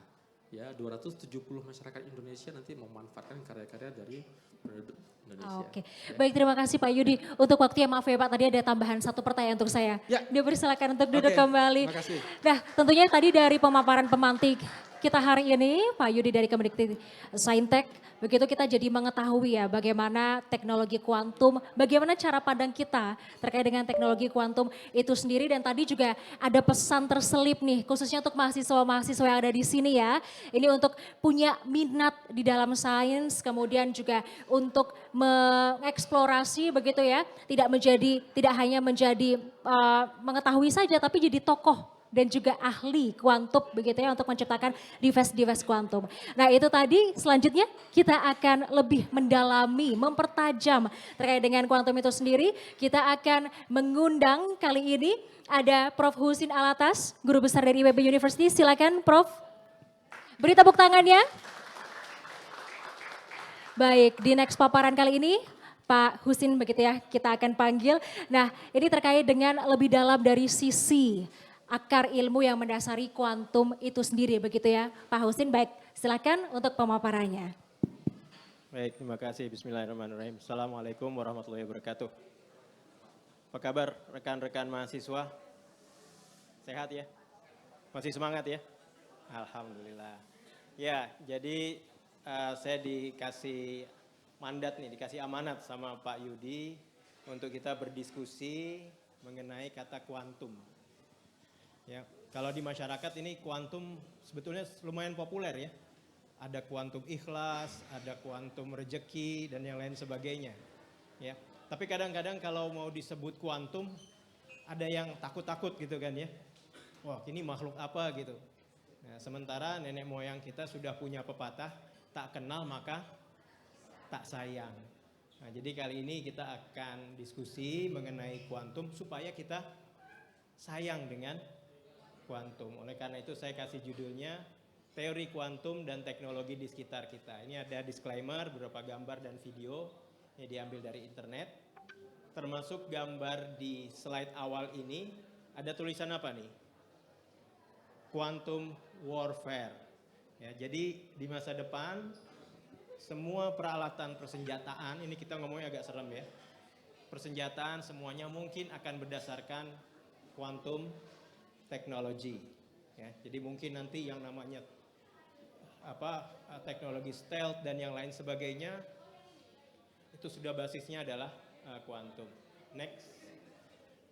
ya 270 masyarakat Indonesia nanti memanfaatkan karya-karya dari produk Indonesia. Oke, Ya. baik, terima kasih Pak Yudi. Untuk waktunya maaf ya Pak, tadi ada tambahan 1 pertanyaan untuk saya. Ya. Dipersilakan untuk duduk Oke, kembali. terima kasih. Nah, tentunya tadi dari pemaparan pemantik kita hari ini, Pak Yudi dari Kemendikti Saintek, begitu kita jadi mengetahui ya bagaimana teknologi kuantum, bagaimana cara pandang kita terkait dengan teknologi kuantum itu sendiri, dan tadi juga ada pesan terselip nih khususnya untuk mahasiswa-mahasiswa yang ada di sini ya. Ini untuk punya minat di dalam sains, kemudian juga untuk mengeksplorasi begitu ya, tidak hanya menjadi mengetahui saja tapi jadi tokoh dan juga ahli kuantum begitu ya untuk menciptakan device-device kuantum. Nah itu tadi, selanjutnya kita akan lebih mendalami, mempertajam terkait dengan kuantum itu sendiri. Kita akan mengundang kali ini ada Prof. Husin Alatas, Guru Besar dari IPB University. Silakan Prof. Beri tepuk tangannya. Baik, di next paparan kali ini Pak Husin begitu ya kita akan panggil. Nah ini terkait dengan lebih dalam dari sisi akar ilmu yang mendasari kuantum itu sendiri begitu ya Pak Husin. Baik silakan untuk pemaparannya. Baik, terima kasih. Bismillahirrahmanirrahim. Assalamualaikum warahmatullahi wabarakatuh. Apa kabar rekan-rekan mahasiswa? Sehat ya? Masih semangat ya? Alhamdulillah. Ya, jadi saya dikasih mandat nih, dikasih amanat sama Pak Yudi untuk kita berdiskusi mengenai kata kuantum. Ya, kalau di masyarakat ini kuantum sebetulnya lumayan populer ya. Ada kuantum ikhlas, ada kuantum rejeki dan yang lain sebagainya. Ya, tapi kadang-kadang kalau mau disebut kuantum ada yang takut-takut gitu kan ya. Wah, ini makhluk apa gitu. Nah, sementara nenek moyang kita sudah punya pepatah, tak kenal maka tak sayang. Nah, jadi kali ini kita akan diskusi mengenai kuantum supaya kita sayang dengan kuantum. Oleh karena itu saya kasih judulnya Teori Kuantum dan Teknologi di Sekitar Kita. Ini ada disclaimer, beberapa gambar dan video yang diambil dari internet. Termasuk gambar di slide awal ini, ada tulisan apa nih? Quantum Warfare. Ya, jadi di masa depan semua peralatan persenjataan, ini kita ngomongnya agak serem ya. Persenjataan semuanya mungkin akan berdasarkan quantum technology. Ya, jadi mungkin nanti yang namanya teknologi stealth dan yang lain sebagainya itu sudah basisnya adalah quantum. Next.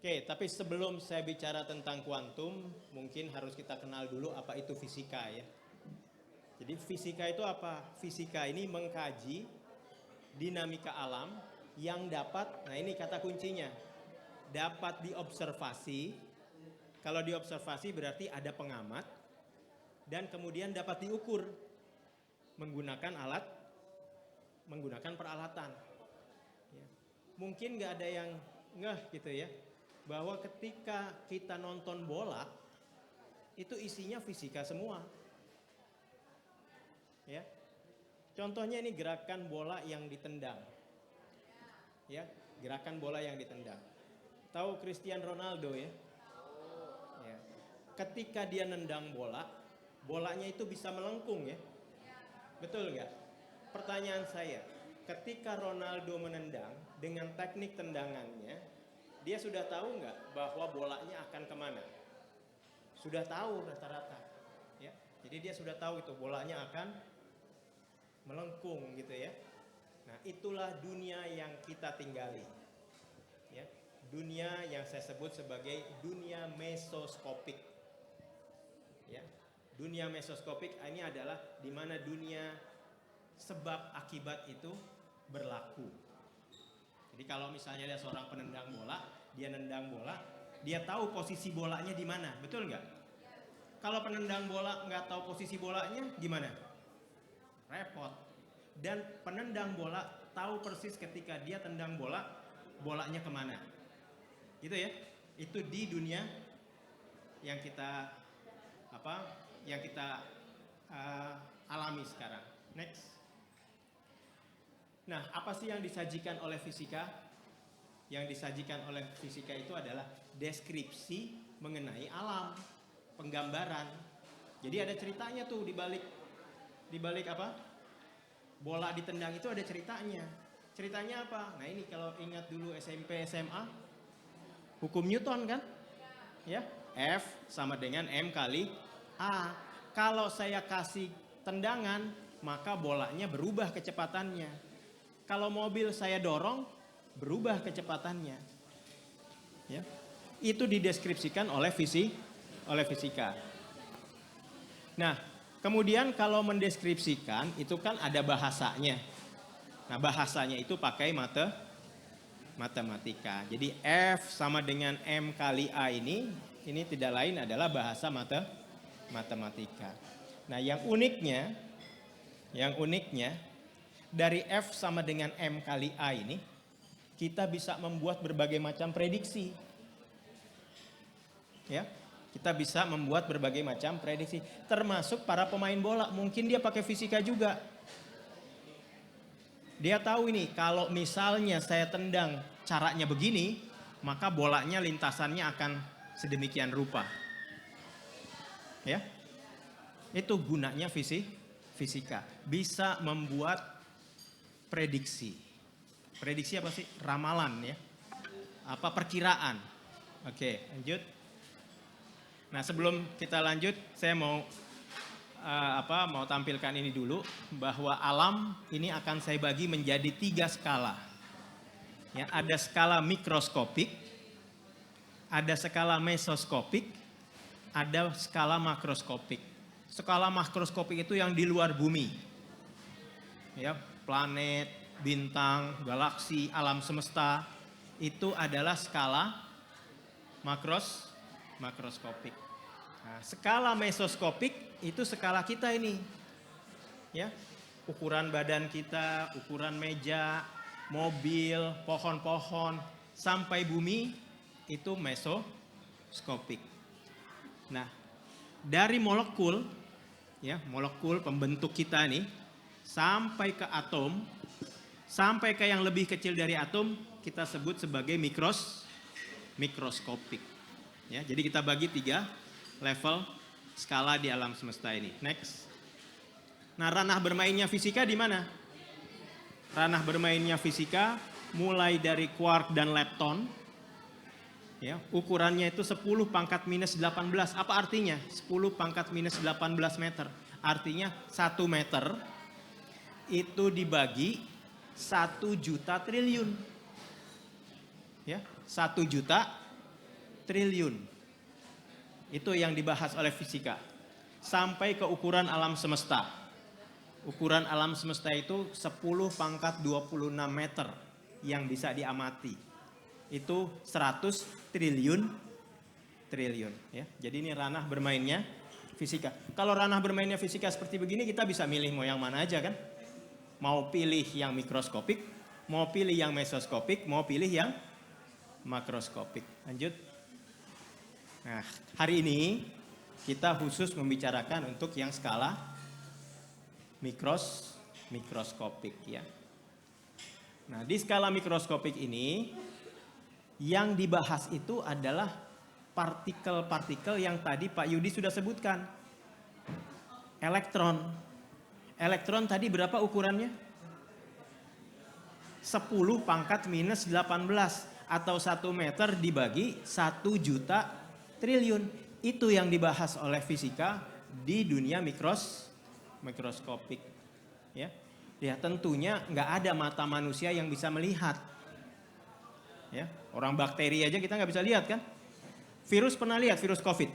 Oke, tapi sebelum saya bicara tentang kuantum, mungkin harus kita kenal dulu apa itu fisika ya. Jadi fisika itu apa? Fisika ini mengkaji dinamika alam yang dapat, nah ini kata kuncinya, dapat diobservasi. Kalau diobservasi berarti ada pengamat dan kemudian dapat diukur menggunakan peralatan. Ya. Mungkin nggak ada yang ngeh gitu ya, bahwa ketika kita nonton bola itu isinya fisika semua. Ya. Contohnya ini gerakan bola yang ditendang. Ya, gerakan bola yang ditendang. Tahu Cristiano Ronaldo ya? Ya. Ketika dia nendang bola, bolanya itu bisa melengkung ya. Betul nggak? Pertanyaan saya, ketika Ronaldo menendang dengan teknik tendangannya, dia sudah tahu nggak bahwa bolanya akan kemana? Sudah tahu rata-rata. Ya. Jadi dia sudah tahu itu bolanya akan melengkung gitu ya. Nah, itulah dunia yang kita tinggali. Ya. Dunia yang saya sebut sebagai dunia mesoskopik. Ya. Dunia mesoskopik ini adalah di mana dunia sebab akibat itu berlaku. Jadi kalau misalnya ada seorang penendang bola, dia nendang bola, dia tahu posisi bolanya di mana, betul nggak? Kalau penendang bola nggak tahu posisi bolanya, gimana? Repot. Dan penendang bola tahu persis ketika dia tendang bola, bolanya kemana. Gitu ya. Itu di dunia yang kita alami sekarang. Next. Nah, apa sih yang disajikan oleh fisika? Yang disajikan oleh fisika itu adalah deskripsi mengenai alam, penggambaran. Jadi ada ceritanya tuh di balik apa? Bola ditendang itu ada ceritanya. Ceritanya apa? Nah, ini kalau ingat dulu SMP, SMA, hukum Newton kan? Ya, F sama dengan M kali A. Kalau saya kasih tendangan, maka bolanya berubah kecepatannya. Kalau mobil saya dorong, berubah kecepatannya. Ya. Itu dideskripsikan oleh fisika. Nah, kemudian kalau mendeskripsikan itu kan ada bahasanya. Nah, bahasanya itu pakai matematika. Jadi F sama dengan M kali A ini tidak lain adalah bahasa matematika. Nah, yang uniknya dari F sama dengan M kali A ini kita bisa membuat berbagai macam prediksi. Ya. Kita bisa membuat berbagai macam prediksi, termasuk para pemain bola. Mungkin dia pakai fisika juga. Dia tahu ini, kalau misalnya saya tendang caranya begini, maka bolanya lintasannya akan sedemikian rupa. Ya, itu gunanya fisika. Bisa membuat prediksi. Prediksi apa sih? Ramalan ya. Apa perkiraan. Oke, lanjut. Nah, sebelum kita lanjut, saya mau tampilkan ini dulu, bahwa alam ini akan saya bagi menjadi 3 skala. Ya, ada skala mikroskopik, ada skala mesoskopik, ada skala makroskopik. Skala makroskopik itu yang di luar bumi. Ya, planet, bintang, galaksi, alam semesta, itu adalah skala makroskopik. Nah, skala mesoskopik itu skala kita ini. Ya. Ukuran badan kita, ukuran meja, mobil, pohon-pohon sampai bumi itu mesoskopik. Nah, dari molekul ya, molekul pembentuk kita nih sampai ke atom, sampai ke yang lebih kecil dari atom kita sebut sebagai mikroskopik. Ya, jadi kita bagi 3 level skala di alam semesta ini. Next. Nah, ranah bermainnya fisika di mana? Ranah bermainnya fisika mulai dari quark dan lepton. Ya, ukurannya itu 10 pangkat minus 18. Apa artinya? 10 pangkat minus 18 meter. Artinya 1 meter itu dibagi 1 juta triliun. Ya, 1 juta triliun. Itu yang dibahas oleh fisika. Sampai ke ukuran alam semesta. Ukuran alam semesta itu 10 pangkat 26 meter yang bisa diamati. Itu 100 triliun. Ya. Jadi ini ranah bermainnya fisika. Kalau ranah bermainnya fisika seperti begini, kita bisa milih mau yang mana aja kan. Mau pilih yang mikroskopik, mau pilih yang mesoskopik, mau pilih yang makroskopik. Lanjut. Nah, hari ini kita khusus membicarakan untuk yang skala mikroskopik ya. Nah, di skala mikroskopik ini yang dibahas itu adalah partikel-partikel yang tadi Pak Yudi sudah sebutkan. Elektron. Elektron tadi berapa ukurannya? 10 pangkat minus 18 atau 1 meter dibagi 1 juta triliun. Itu yang dibahas oleh fisika di dunia mikroskopik. Ya, tentunya nggak ada mata manusia yang bisa melihat. Ya, orang bakteri aja kita nggak bisa lihat kan? Virus pernah lihat virus COVID?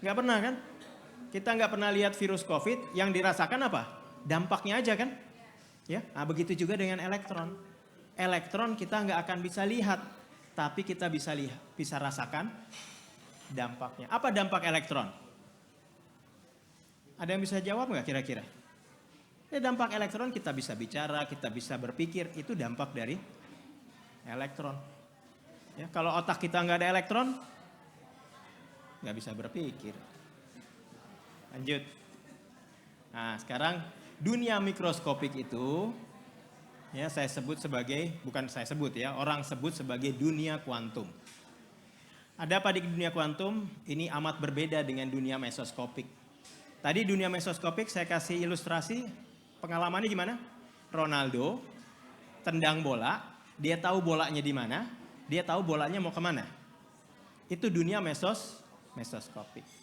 Nggak pernah kan? Kita nggak pernah lihat virus COVID. Yang dirasakan apa? Dampaknya aja kan? Ya, nah begitu juga dengan elektron. Elektron kita nggak akan bisa lihat, tapi kita bisa rasakan dampaknya. Apa dampak elektron? Ada yang bisa jawab nggak kira-kira? Ya, dampak elektron kita bisa bicara, kita bisa berpikir, itu dampak dari elektron. Ya, kalau otak kita nggak ada elektron, nggak bisa berpikir. Lanjut. Nah, sekarang dunia mikroskopik itu, ya saya sebut sebagai, bukan saya sebut ya, orang sebut sebagai dunia kuantum. Ada apa di dunia kuantum? Ini amat berbeda dengan dunia mesoskopik. Tadi dunia mesoskopik saya kasih ilustrasi, pengalamannya gimana? Ronaldo tendang bola, dia tahu bolanya di mana, dia tahu bolanya mau kemana. Itu dunia mesoskopik.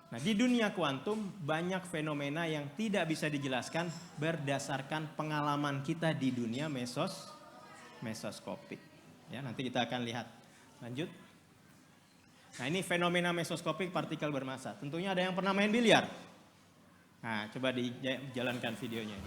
Nah, di dunia kuantum banyak fenomena yang tidak bisa dijelaskan berdasarkan pengalaman kita di dunia mesoskopik. Ya, nanti kita akan lihat. Lanjut. Nah, ini fenomena mesoskopik partikel bermassa. Tentunya ada yang pernah main biliar. Nah, coba dijalankan videonya.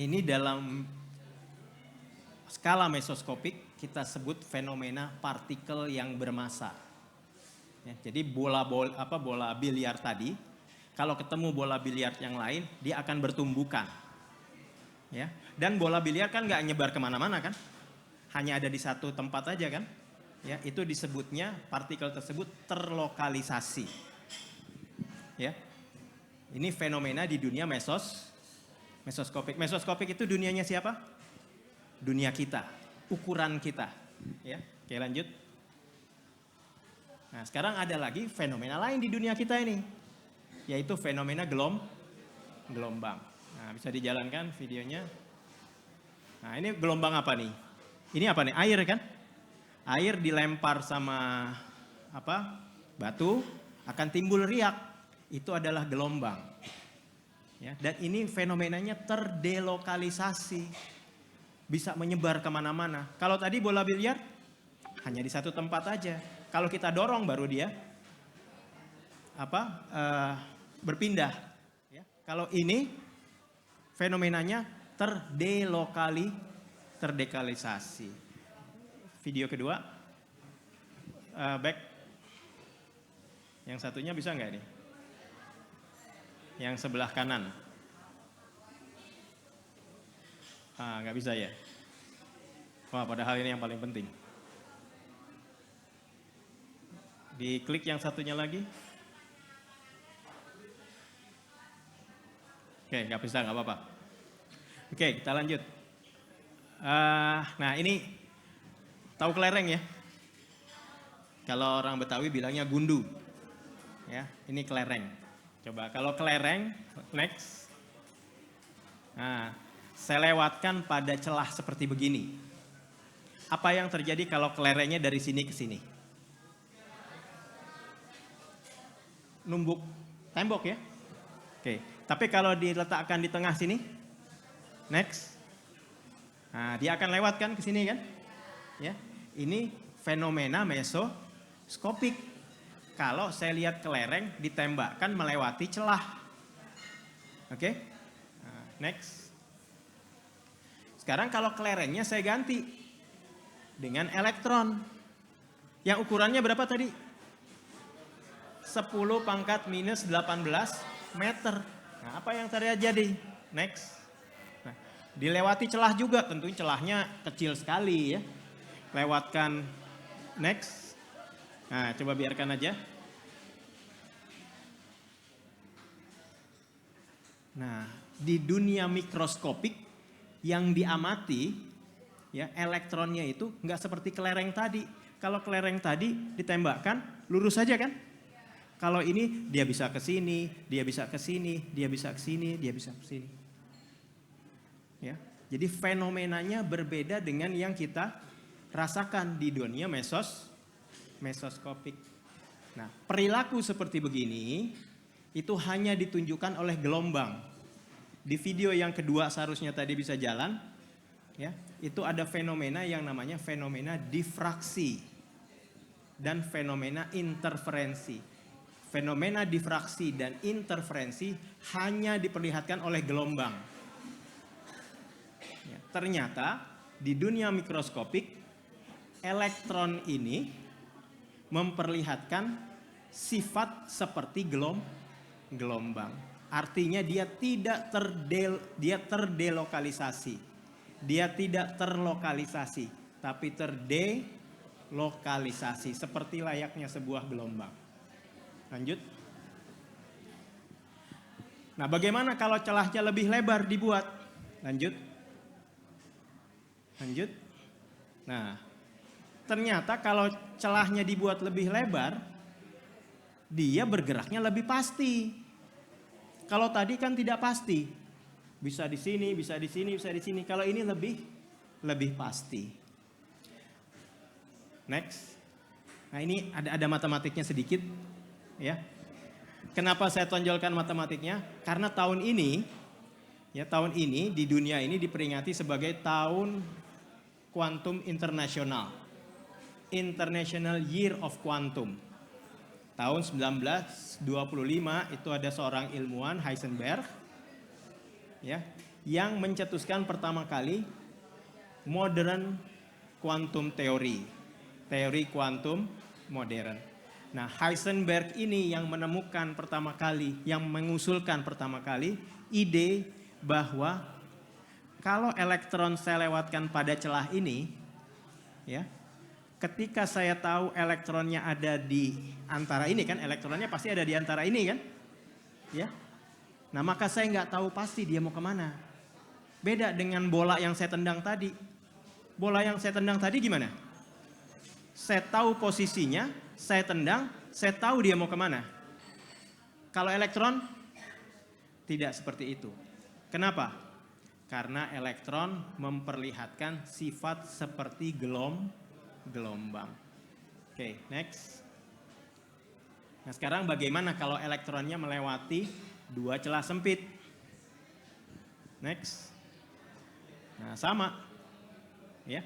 Ini dalam skala mesoskopik kita sebut fenomena partikel yang bermassa. Ya, jadi bola biliar tadi, kalau ketemu bola biliar yang lain, dia akan bertumbukan. Ya, dan bola biliar kan nggak nyebar kemana-mana kan, hanya ada di satu tempat aja kan. Ya, itu disebutnya partikel tersebut terlokalisasi. Ya, ini fenomena di dunia mesoskopik. Mesoskopik itu dunianya siapa? Dunia kita, ukuran kita. Ya, oke lanjut. Nah, sekarang ada lagi fenomena lain di dunia kita ini, yaitu fenomena gelombang. Nah, bisa dijalankan videonya. Nah, ini gelombang apa nih? Ini apa nih? Air kan? Air dilempar sama batu akan timbul riak. Itu adalah gelombang. Ya, dan ini fenomenanya terdelokalisasi. Bisa menyebar kemana-mana. Kalau tadi bola biliar hanya di satu tempat aja. Kalau kita dorong baru dia berpindah. Ya. Kalau ini fenomenanya terdekalisasi. Video kedua, back. Yang satunya bisa nggak nih? Yang sebelah kanan. Nggak bisa ya? Wah, padahal ini yang paling penting. Diklik yang satunya lagi. Oke, nggak bisa, nggak apa-apa. Oke, kita lanjut. Nah, ini tahu kelereng ya? Kalau orang Betawi bilangnya gundu. Ya, ini kelereng. Coba kalau kelereng, next. Nah, saya lewatkan pada celah seperti begini. Apa yang terjadi kalau kelerengnya dari sini ke sini? Numbuk tembok ya. Oke, tapi kalau diletakkan di tengah sini, next. Nah, dia akan lewat kan ke sini kan? Ya, ini fenomena mesoskopik. Kalau saya lihat kelereng ditembakkan melewati celah. Oke, nah, next. Sekarang kalau kelerengnya saya ganti dengan elektron. Yang ukurannya berapa tadi? 10 pangkat minus 18 meter. Nah, apa yang terjadi? Next. Nah, dilewati celah juga, tentunya celahnya kecil sekali ya. Lewatkan next. Nah, coba biarkan aja. Nah, di dunia mikroskopik yang diamati ya, elektronnya itu nggak seperti kelereng tadi. Kalau kelereng tadi ditembakkan lurus saja kan? Kalau ini dia bisa ke sini, dia bisa ke sini, dia bisa ke sini, dia bisa ke sini. Ya. Jadi fenomenanya berbeda dengan yang kita rasakan di dunia mesoskopik. Nah, perilaku seperti begini itu hanya ditunjukkan oleh gelombang. Di video yang kedua seharusnya tadi bisa jalan, ya. Itu ada fenomena yang namanya fenomena difraksi dan fenomena interferensi. Fenomena difraksi dan interferensi hanya diperlihatkan oleh gelombang. Ya, ternyata di dunia mikroskopik elektron ini memperlihatkan sifat seperti gelombang. Artinya dia tidak terdelokalisasi. Dia tidak terlokalisasi, tapi terdelokalisasi seperti layaknya sebuah gelombang. Lanjut. Nah, bagaimana kalau celahnya lebih lebar dibuat? Lanjut. Nah, ternyata kalau celahnya dibuat lebih lebar, dia bergeraknya lebih pasti. Kalau tadi kan tidak pasti. Bisa di sini, bisa di sini, bisa di sini. Kalau ini lebih pasti. Next. Nah, ini ada matematiknya sedikit. Ya, kenapa saya tonjolkan matematiknya? Karena tahun ini di dunia ini diperingati sebagai tahun kuantum internasional, International Year of Quantum. Tahun 1925 itu ada seorang ilmuwan Heisenberg, ya, yang mencetuskan pertama kali modern quantum theory. Teori kuantum modern. Nah, Heisenberg ini yang menemukan pertama kali, yang mengusulkan pertama kali ide bahwa kalau elektron saya lewatkan pada celah ini, ya, ketika saya tahu elektronnya ada di antara ini kan, elektronnya pasti ada di antara ini kan, ya. Nah, maka saya nggak tahu pasti dia mau kemana. Beda dengan bola yang saya tendang tadi. Bola yang saya tendang tadi gimana? Saya tahu posisinya, saya tendang, saya tahu dia mau kemana. Kalau elektron, tidak seperti itu. Kenapa? Karena elektron memperlihatkan sifat seperti gelombang. Oke, next. Nah, sekarang bagaimana kalau elektronnya melewati dua celah sempit? Next. Nah, sama. Ya.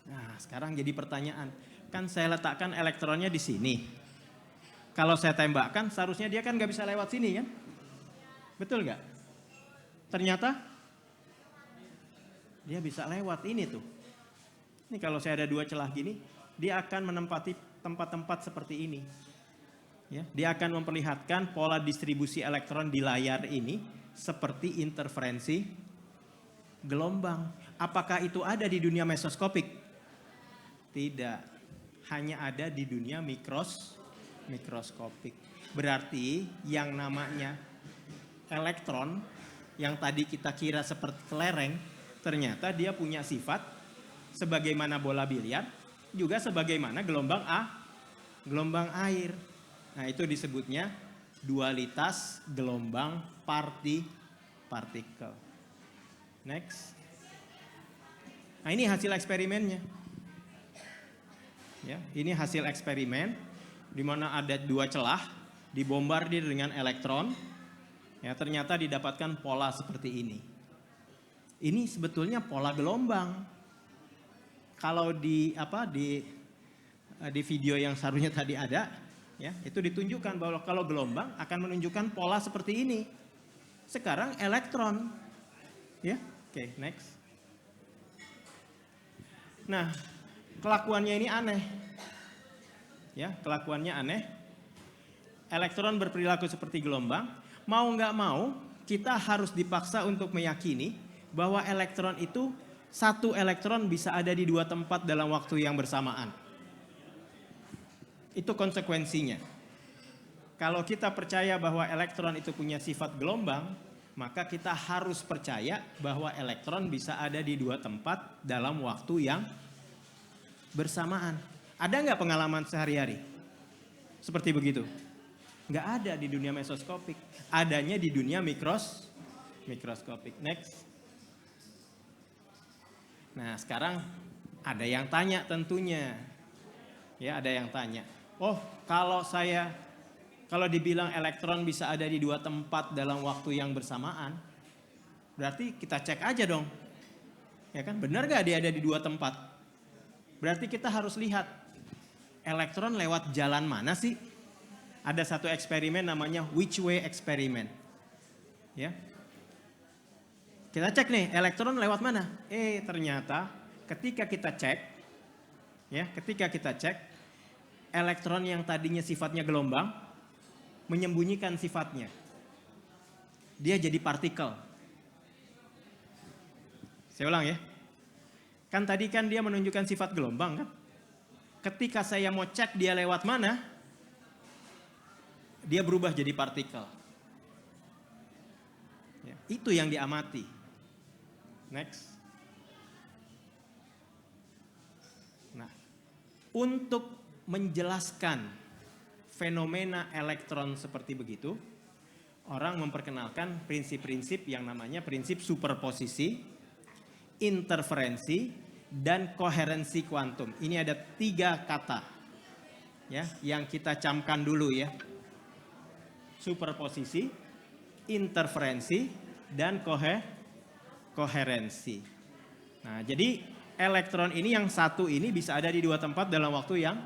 Nah, sekarang jadi pertanyaan. Kan saya letakkan elektronnya di sini. Kalau saya tembakkan, seharusnya dia kan nggak bisa lewat sini kan? Betul nggak? Ternyata dia bisa lewat ini tuh. Ini kalau saya ada dua celah gini, dia akan menempati tempat-tempat seperti ini. Ya, dia akan memperlihatkan pola distribusi elektron di layar ini seperti interferensi gelombang. Apakah itu ada di dunia mesoskopik? Tidak. Hanya ada di dunia mikroskopik. Berarti yang namanya elektron yang tadi kita kira seperti kelereng, ternyata dia punya sifat sebagaimana bola biliar, juga sebagaimana gelombang air. Nah, itu disebutnya dualitas gelombang partikel. Next. Nah, ini hasil eksperimennya. Ya, ini hasil eksperimen di mana ada dua celah dibombardir dengan elektron. Ya, ternyata didapatkan pola seperti ini. Ini sebetulnya pola gelombang. Kalau di video yang seharusnya tadi ada, ya, itu ditunjukkan bahwa kalau gelombang akan menunjukkan pola seperti ini. Sekarang elektron, ya. Oke, next. Nah, kelakuannya ini aneh. Ya, kelakuannya aneh. Elektron berperilaku seperti gelombang. Mau nggak mau, kita harus dipaksa untuk meyakini bahwa elektron itu, satu elektron bisa ada di dua tempat dalam waktu yang bersamaan. Itu konsekuensinya. Kalau kita percaya bahwa elektron itu punya sifat gelombang, maka kita harus percaya bahwa elektron bisa ada di dua tempat dalam waktu yang bersamaan. Ada nggak pengalaman sehari-hari seperti begitu? Nggak ada di dunia mesoskopik. Adanya di dunia mikroskopik. Next. Nah, sekarang ada yang tanya tentunya. Ya, ada yang tanya. Oh, kalau dibilang elektron bisa ada di dua tempat dalam waktu yang bersamaan, berarti kita cek aja dong. Ya kan, benar gak dia ada di dua tempat? Berarti kita harus lihat elektron lewat jalan mana sih? Ada satu eksperimen namanya which way experiment. Ya. Kita cek nih, elektron lewat mana? Ternyata ketika kita cek, elektron yang tadinya sifatnya gelombang menyembunyikan sifatnya. Dia jadi partikel. Saya ulang ya. Kan tadi kan dia menunjukkan sifat gelombang kan? Ketika saya mau cek dia lewat mana, dia berubah jadi partikel. Ya, itu yang diamati. Next. Nah, untuk menjelaskan fenomena elektron seperti begitu, orang memperkenalkan prinsip-prinsip yang namanya prinsip superposisi, interferensi, dan koherensi kuantum. Ini ada 3 kata ya yang kita camkan dulu ya. Superposisi, interferensi, dan koherensi. Nah, jadi elektron ini yang satu ini bisa ada di dua tempat dalam waktu yang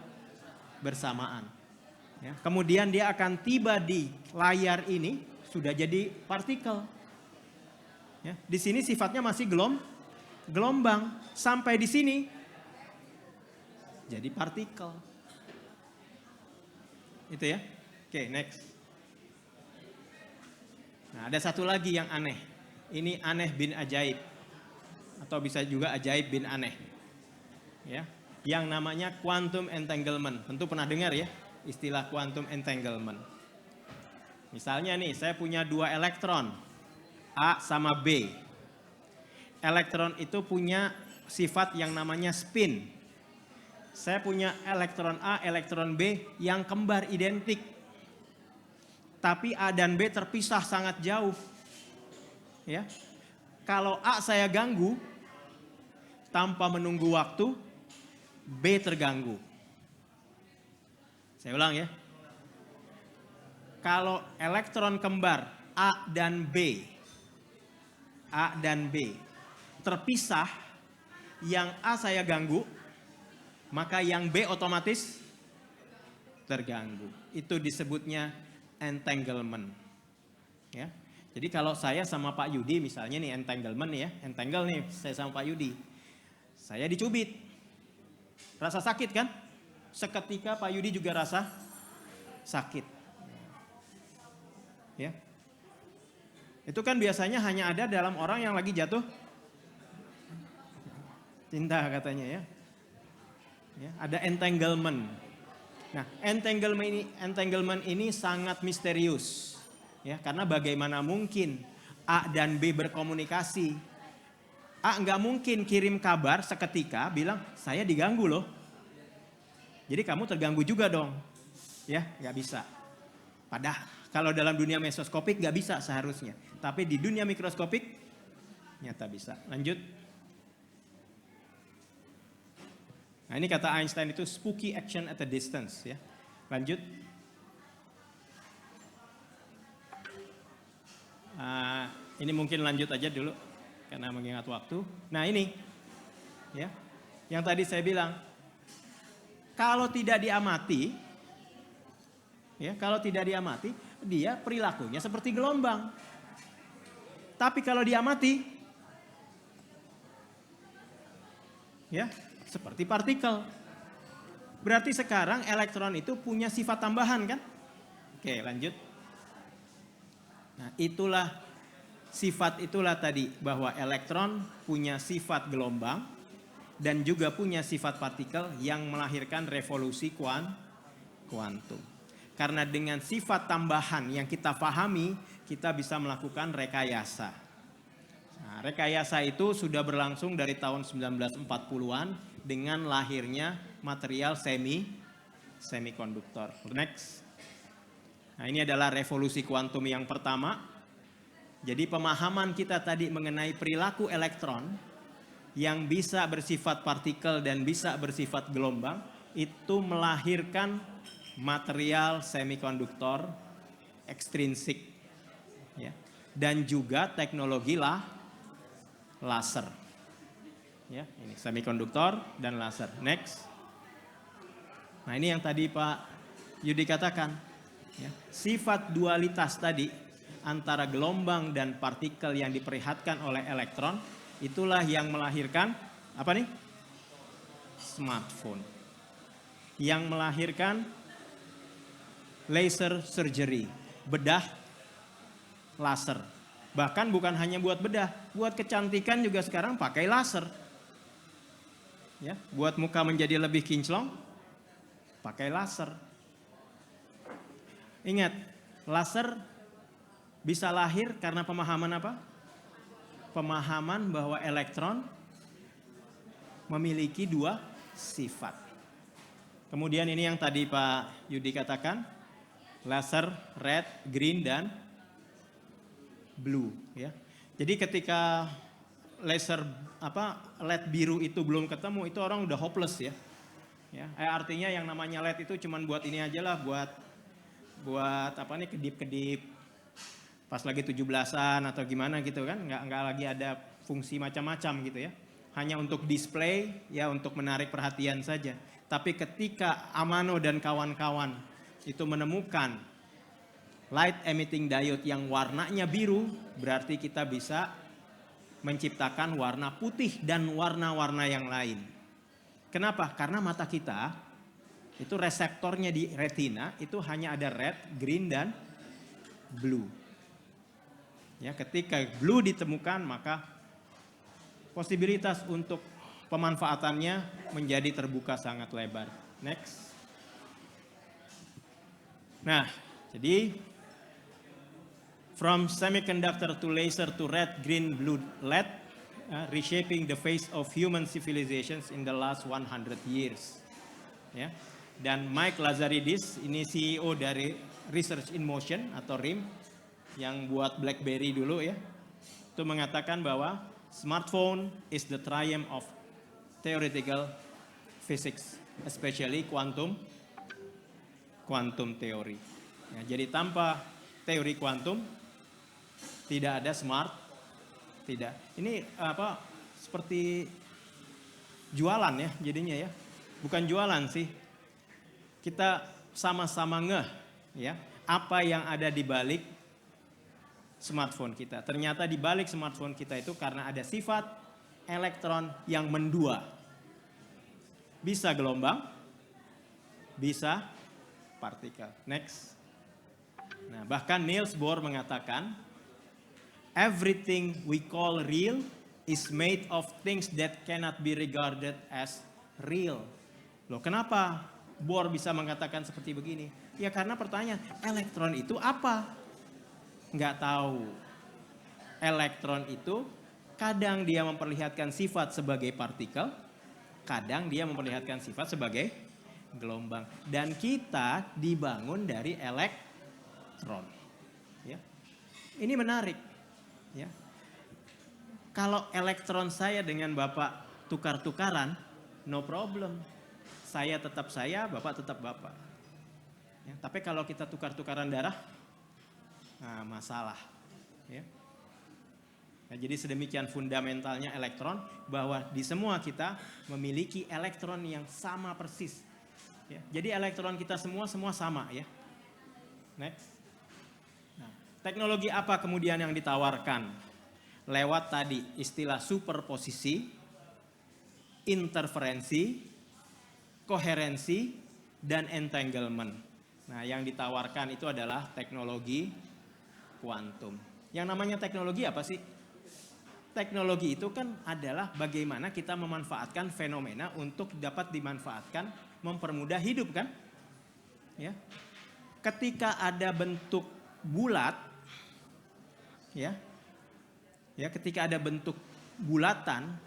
bersamaan. Ya, kemudian dia akan tiba di layar ini sudah jadi partikel. Ya, di sini sifatnya masih gelombang. Sampai di sini jadi partikel. Itu ya. Oke, next. Nah, ada satu lagi yang aneh. Ini aneh bin ajaib. Atau bisa juga ajaib bin aneh. Ya, yang namanya quantum entanglement. Tentu pernah dengar ya istilah quantum entanglement. Misalnya nih, saya punya 2 elektron, A sama B. Elektron itu punya sifat yang namanya spin. Saya punya elektron A, elektron B yang kembar identik. Tapi A dan B terpisah sangat jauh. Ya. Kalau A saya ganggu, tanpa menunggu waktu, B terganggu. Saya ulang ya. Kalau elektron kembar A dan B terpisah, yang A saya ganggu, maka yang B otomatis terganggu. Itu disebutnya entanglement. Ya. Jadi kalau saya sama Pak Yudi misalnya nih entanglement ya, entangle nih saya sama Pak Yudi. Saya dicubit. Rasa sakit kan? Seketika Pak Yudi juga rasa sakit. Ya. Itu kan biasanya hanya ada dalam orang yang lagi jatuh cinta katanya ya. Ya, ada entanglement. Nah, entanglement ini sangat misterius. Ya, karena bagaimana mungkin A dan B berkomunikasi? A nggak mungkin kirim kabar seketika bilang saya diganggu loh. Jadi kamu terganggu juga dong. Ya, nggak bisa. Padahal kalau dalam dunia mesoskopik nggak bisa seharusnya. Tapi di dunia mikroskopik nyata bisa. Lanjut. Nah, ini kata Einstein itu spooky action at a distance ya. Lanjut. Ini mungkin lanjut aja dulu karena mengingat waktu. Nah, ini ya. Yang tadi saya bilang kalau tidak diamati ya, kalau tidak diamati dia perilakunya seperti gelombang. Tapi kalau diamati ya seperti partikel. Berarti sekarang elektron itu punya sifat tambahan kan? Oke, lanjut. Nah, sifat itulah tadi bahwa elektron punya sifat gelombang dan juga punya sifat partikel yang melahirkan revolusi kuantum. Karena dengan sifat tambahan yang kita pahami, kita bisa melakukan rekayasa. Nah, rekayasa itu sudah berlangsung dari tahun 1940-an dengan lahirnya material semikonduktor. Next. Nah, ini adalah revolusi kuantum yang pertama. Jadi pemahaman kita tadi mengenai perilaku elektron yang bisa bersifat partikel dan bisa bersifat gelombang itu melahirkan material semikonduktor ekstrinsik ya, dan juga teknologi laser. Ya, ini semikonduktor dan laser. Next. Nah, ini yang tadi Pak Yudi katakan. Ya, sifat dualitas tadi antara gelombang dan partikel yang diperlihatkan oleh elektron, itulah yang melahirkan apa nih? Smartphone. Yang melahirkan laser surgery, bedah laser. Bahkan bukan hanya buat bedah, buat kecantikan juga sekarang pakai laser. Ya, buat muka menjadi lebih kinclong, pakai laser. Ingat, laser bisa lahir karena pemahaman apa? Pemahaman bahwa elektron memiliki 2 sifat. Kemudian ini yang tadi Pak Yudi katakan, laser red, green, dan blue. Ya. Jadi ketika laser LED biru itu belum ketemu, itu orang udah hopeless ya. Ya, artinya yang namanya LED itu cuman buat ini aja lah, buat kedip-kedip pas lagi 17-an atau gimana gitu kan, nggak lagi ada fungsi macam-macam gitu ya. Hanya untuk display ya, untuk menarik perhatian saja. Tapi ketika Amano dan kawan-kawan itu menemukan light emitting diode yang warnanya biru, berarti kita bisa menciptakan warna putih dan warna-warna yang lain. Kenapa? Karena mata kita itu reseptornya di retina itu hanya ada red, green, dan blue. Ya, ketika blue ditemukan maka posibilitas untuk pemanfaatannya menjadi terbuka sangat lebar. Next. Nah, jadi from semiconductor to laser to red, green, blue LED, reshaping the face of human civilizations in the last 100 years. Ya. Dan Mike Lazaridis, ini CEO dari Research in Motion atau RIM, yang buat BlackBerry dulu ya, itu mengatakan bahwa smartphone is the triumph of theoretical physics, especially quantum theory. Ya, jadi tanpa teori kuantum tidak ada smart, tidak. Ini apa? Seperti jualan ya jadinya ya. Bukan jualan sih. Kita sama-sama ngeh ya apa yang ada di balik smartphone kita. Ternyata di balik smartphone kita itu karena ada sifat elektron yang mendua. Bisa gelombang, bisa partikel. Next. Nah, bahkan Niels Bohr mengatakan, everything we call real is made of things that cannot be regarded as real. Loh, kenapa Bohr bisa mengatakan seperti begini? Ya karena pertanyaan, elektron itu apa? Nggak tahu. Elektron itu kadang dia memperlihatkan sifat sebagai partikel, kadang dia memperlihatkan sifat sebagai gelombang. Dan kita dibangun dari elektron. Ya. Ini menarik. Ya. Kalau elektron saya dengan Bapak tukar-tukaran, no problem. Saya tetap saya, Bapak tetap Bapak. Ya. Tapi kalau kita tukar-tukaran darah, nah masalah. Ya. Nah, jadi sedemikian fundamentalnya elektron bahwa di semua kita memiliki elektron yang sama persis. Ya, jadi elektron kita semua sama ya. Next. Nah, teknologi apa kemudian yang ditawarkan? Lewat tadi istilah superposisi, interferensi, koherensi, dan entanglement. Nah, yang ditawarkan itu adalah teknologi kuantum. Yang namanya teknologi apa sih? Teknologi itu kan adalah bagaimana kita memanfaatkan fenomena untuk dapat dimanfaatkan mempermudah hidup kan? Ya. Ketika ada bentuk bulat, ya, ketika ada bentuk bulatan,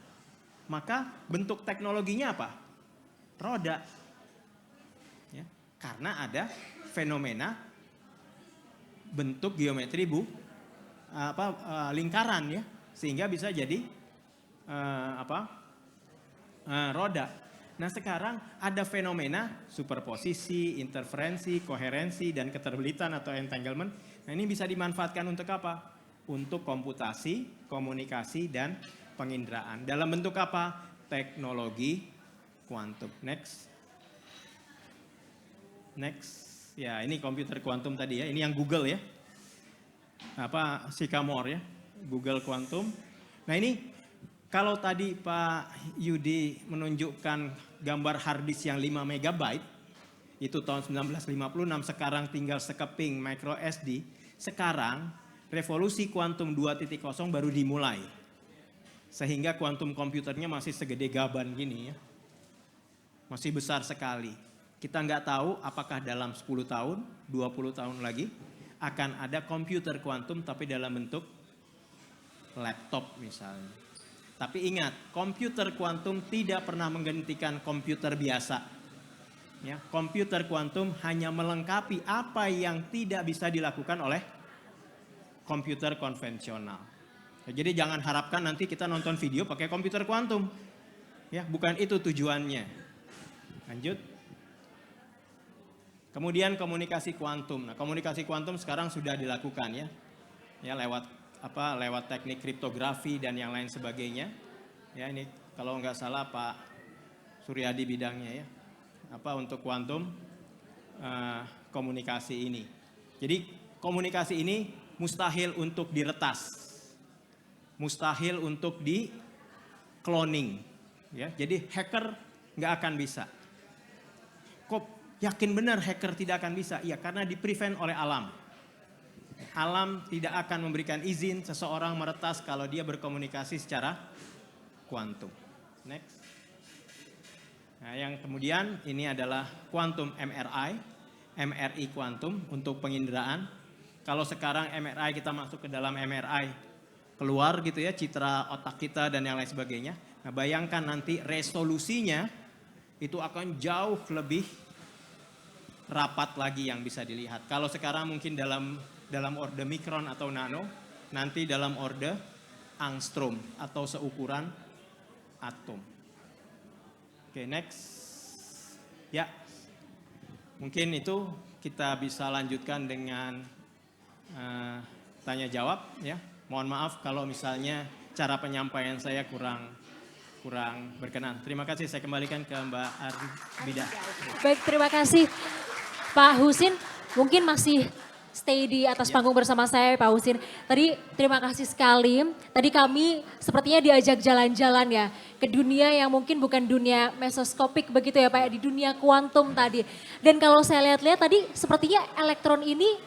maka bentuk teknologinya apa? Roda. Ya, karena ada fenomena bentuk geometri lingkaran ya, sehingga bisa jadi roda. Nah sekarang ada fenomena superposisi, interferensi, koherensi, dan keterbelitan atau entanglement. Nah ini bisa dimanfaatkan untuk apa? Untuk komputasi, komunikasi, dan penginderaan. Dalam bentuk apa? Teknologi kuantum. Next. Ya ini komputer kuantum tadi ya. Ini yang Google ya. Sycamore ya. Google kuantum. Nah ini kalau tadi Pak Yudi menunjukkan gambar hard disk yang 5 MB, itu tahun 1956, sekarang tinggal sekeping micro SD. Sekarang revolusi kuantum 2.0 baru dimulai. Sehingga kuantum komputernya masih segede gaban gini ya. Masih besar sekali. Kita nggak tahu apakah dalam 10 tahun, 20 tahun lagi akan ada komputer kuantum tapi dalam bentuk laptop misalnya. Tapi ingat, komputer kuantum tidak pernah menggantikan komputer biasa. Ya, komputer kuantum hanya melengkapi apa yang tidak bisa dilakukan oleh komputer konvensional. Ya, jadi jangan harapkan nanti kita nonton video pakai komputer kuantum. Ya, bukan itu tujuannya. Lanjut. Kemudian komunikasi kuantum. Nah, komunikasi kuantum sekarang sudah dilakukan ya. Ya, lewat teknik kriptografi dan yang lain sebagainya. Ya, ini kalau nggak salah Pak Suryadi bidangnya ya. Untuk kuantum komunikasi ini. Jadi komunikasi ini mustahil untuk diretas. Mustahil untuk di cloning. Ya, jadi hacker nggak akan bisa. Kok yakin benar hacker tidak akan bisa? Iya, karena di-prevent oleh alam. Alam tidak akan memberikan izin seseorang meretas kalau dia berkomunikasi secara kuantum. Next. Nah, yang kemudian ini adalah quantum MRI kuantum untuk penginderaan. Kalau sekarang MRI kita masuk ke dalam MRI, keluar gitu ya citra otak kita dan yang lain sebagainya. Nah, bayangkan nanti resolusinya itu akan jauh lebih rapat lagi yang bisa dilihat. Kalau sekarang mungkin dalam orde mikron atau nano, nanti dalam orde angstrom atau seukuran atom. Oke, next. Ya, mungkin itu kita bisa lanjutkan dengan tanya jawab ya. Mohon maaf kalau misalnya cara penyampaian saya kurang berkenan. Terima kasih, saya kembalikan ke Mbak Arbida. Baik, terima kasih Pak Husin. Mungkin masih stay di atas panggung bersama saya Pak Husin. Tadi terima kasih sekali. Tadi kami sepertinya diajak jalan-jalan ya ke dunia yang mungkin bukan dunia mesoskopik begitu ya Pak ya, di dunia kuantum tadi. Dan kalau saya lihat-lihat tadi sepertinya elektron ini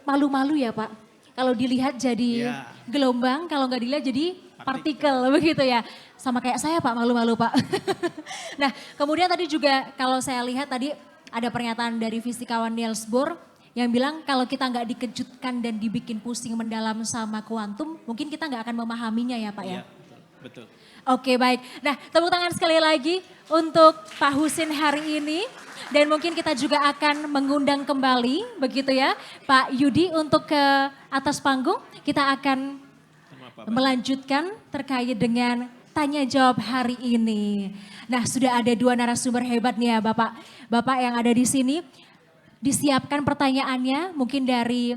malu-malu ya Pak. Kalau dilihat jadi gelombang, kalau nggak dilihat jadi partikel begitu ya. Sama kayak saya Pak, malu-malu Pak. Nah kemudian tadi juga kalau saya lihat tadi ada pernyataan dari fisikawan Niels Bohr yang bilang kalau kita nggak dikejutkan dan dibikin pusing mendalam sama kuantum, mungkin kita nggak akan memahaminya ya Pak ya. Iya, betul. Oke baik, nah tepuk tangan sekali lagi untuk Pak Husin hari ini. Dan mungkin kita juga akan mengundang kembali begitu ya Pak Yudi untuk ke atas panggung. Kita akan melanjutkan terkait dengan tanya jawab hari ini. Nah sudah ada dua narasumber hebat nih ya Bapak. Bapak yang ada di sini. Disiapkan pertanyaannya mungkin dari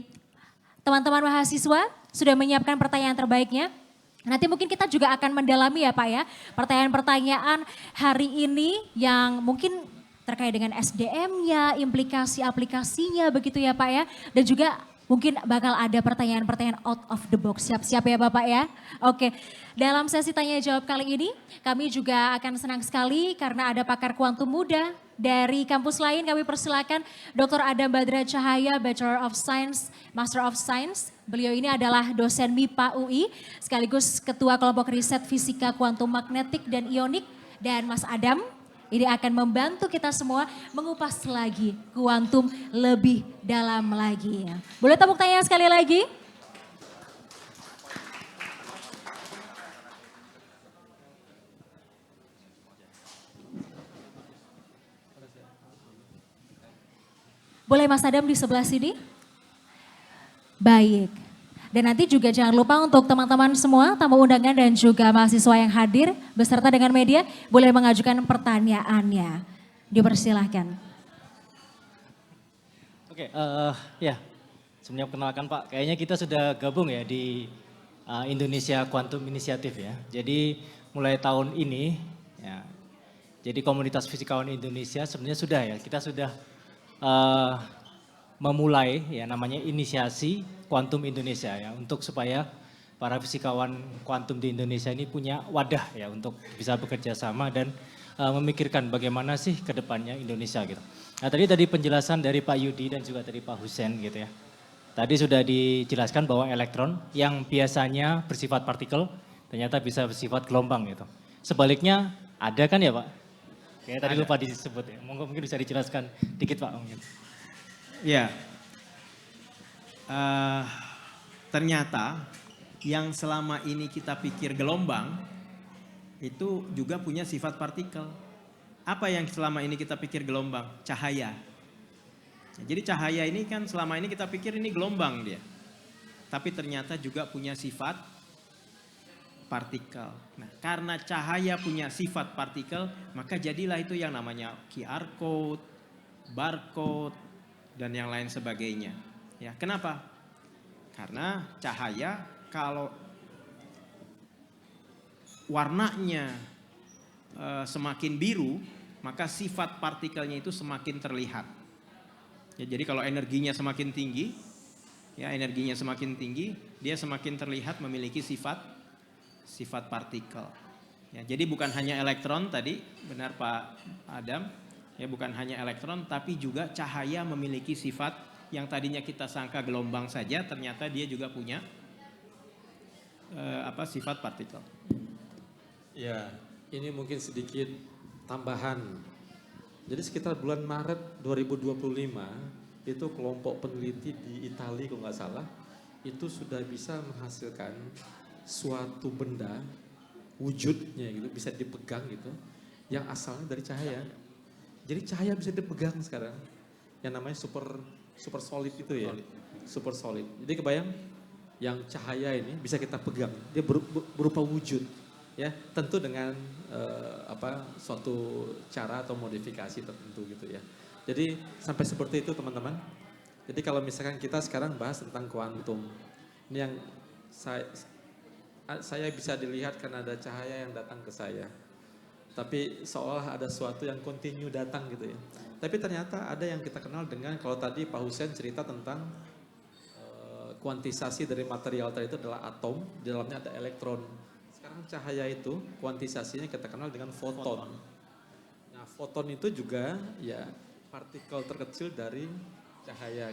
teman-teman mahasiswa sudah menyiapkan pertanyaan terbaiknya. Nanti mungkin kita juga akan mendalami ya Pak ya pertanyaan-pertanyaan hari ini yang mungkin terkait dengan SDM-nya, implikasi aplikasinya begitu ya Pak ya. Dan juga mungkin bakal ada pertanyaan-pertanyaan out of the box. Siap-siap ya Bapak ya. Oke, dalam sesi tanya jawab kali ini kami juga akan senang sekali karena ada pakar kuantum muda dari kampus lain. Kami persilakan Dr. Adam Badra Cahaya, Bachelor of Science, Master of Science. Beliau ini adalah dosen MIPA UI sekaligus ketua kelompok riset fisika kuantum magnetik dan ionik. Dan Mas Adam ini akan membantu kita semua mengupas lagi kuantum lebih dalam lagi. Boleh tepuk tangan sekali lagi? Boleh Mas Adam di sebelah sini? Baik. Dan nanti juga jangan lupa untuk teman-teman semua, tamu undangan dan juga mahasiswa yang hadir beserta dengan media boleh mengajukan pertanyaannya. Dipersilahkan. Oke, ya sebenarnya perkenalkan Pak, kayaknya kita sudah gabung ya di Indonesia Quantum Initiative ya. Jadi mulai tahun ini, ya, jadi komunitas fisikawan Indonesia sebenarnya sudah ya, kita sudah memulai ya namanya inisiasi Kuantum Indonesia ya untuk supaya para fisikawan kuantum di Indonesia ini punya wadah ya untuk bisa bekerja sama dan memikirkan bagaimana sih ke depannya Indonesia gitu. Nah tadi penjelasan dari Pak Yudi dan juga dari Pak Husen gitu ya. Tadi sudah dijelaskan bahwa elektron yang biasanya bersifat partikel ternyata bisa bersifat gelombang gitu. Sebaliknya ada kan ya Pak? Kayaknya tadi lupa disebut ya. Mungkin bisa dijelaskan dikit Pak mungkin. Ya, ternyata yang selama ini kita pikir gelombang itu juga punya sifat partikel. Apa yang selama ini kita pikir gelombang? Cahaya. Jadi cahaya ini kan selama ini kita pikir ini gelombang dia. Tapi ternyata juga punya sifat partikel. Nah, karena cahaya punya sifat partikel, maka jadilah itu yang namanya QR code, barcode, dan yang lain sebagainya. Ya, kenapa? Karena cahaya kalau warnanya semakin biru, maka sifat partikelnya itu semakin terlihat. Ya, jadi kalau energinya semakin tinggi, ya energinya semakin tinggi, dia semakin terlihat memiliki sifat partikel. Ya, jadi bukan hanya elektron tadi, benar Pak Adam, ya bukan hanya elektron, tapi juga cahaya memiliki sifat yang tadinya kita sangka gelombang saja, ternyata dia juga punya sifat partikel. Ya, ini mungkin sedikit tambahan. Jadi sekitar bulan Maret 2025 itu kelompok peneliti di Italia kalau nggak salah itu sudah bisa menghasilkan suatu benda wujudnya gitu bisa dipegang gitu yang asalnya dari cahaya. Jadi cahaya bisa dipegang sekarang. Yang namanya super solid itu ya. Super solid. Jadi kebayang yang cahaya ini bisa kita pegang. Dia berupa wujud. Ya, tentu dengan suatu cara atau modifikasi tertentu gitu ya. Jadi sampai seperti itu teman-teman. Jadi kalau misalkan kita sekarang bahas tentang kuantum, ini yang saya bisa dilihat karena ada cahaya yang datang ke saya. Tapi seolah ada sesuatu yang continue datang gitu ya. Tapi ternyata ada yang kita kenal dengan kalau tadi Pak Hussein cerita tentang kuantisasi dari material tadi itu adalah atom, di dalamnya ada elektron. Sekarang cahaya itu kuantisasinya kita kenal dengan foton. Nah, foton itu juga ya partikel terkecil dari cahaya.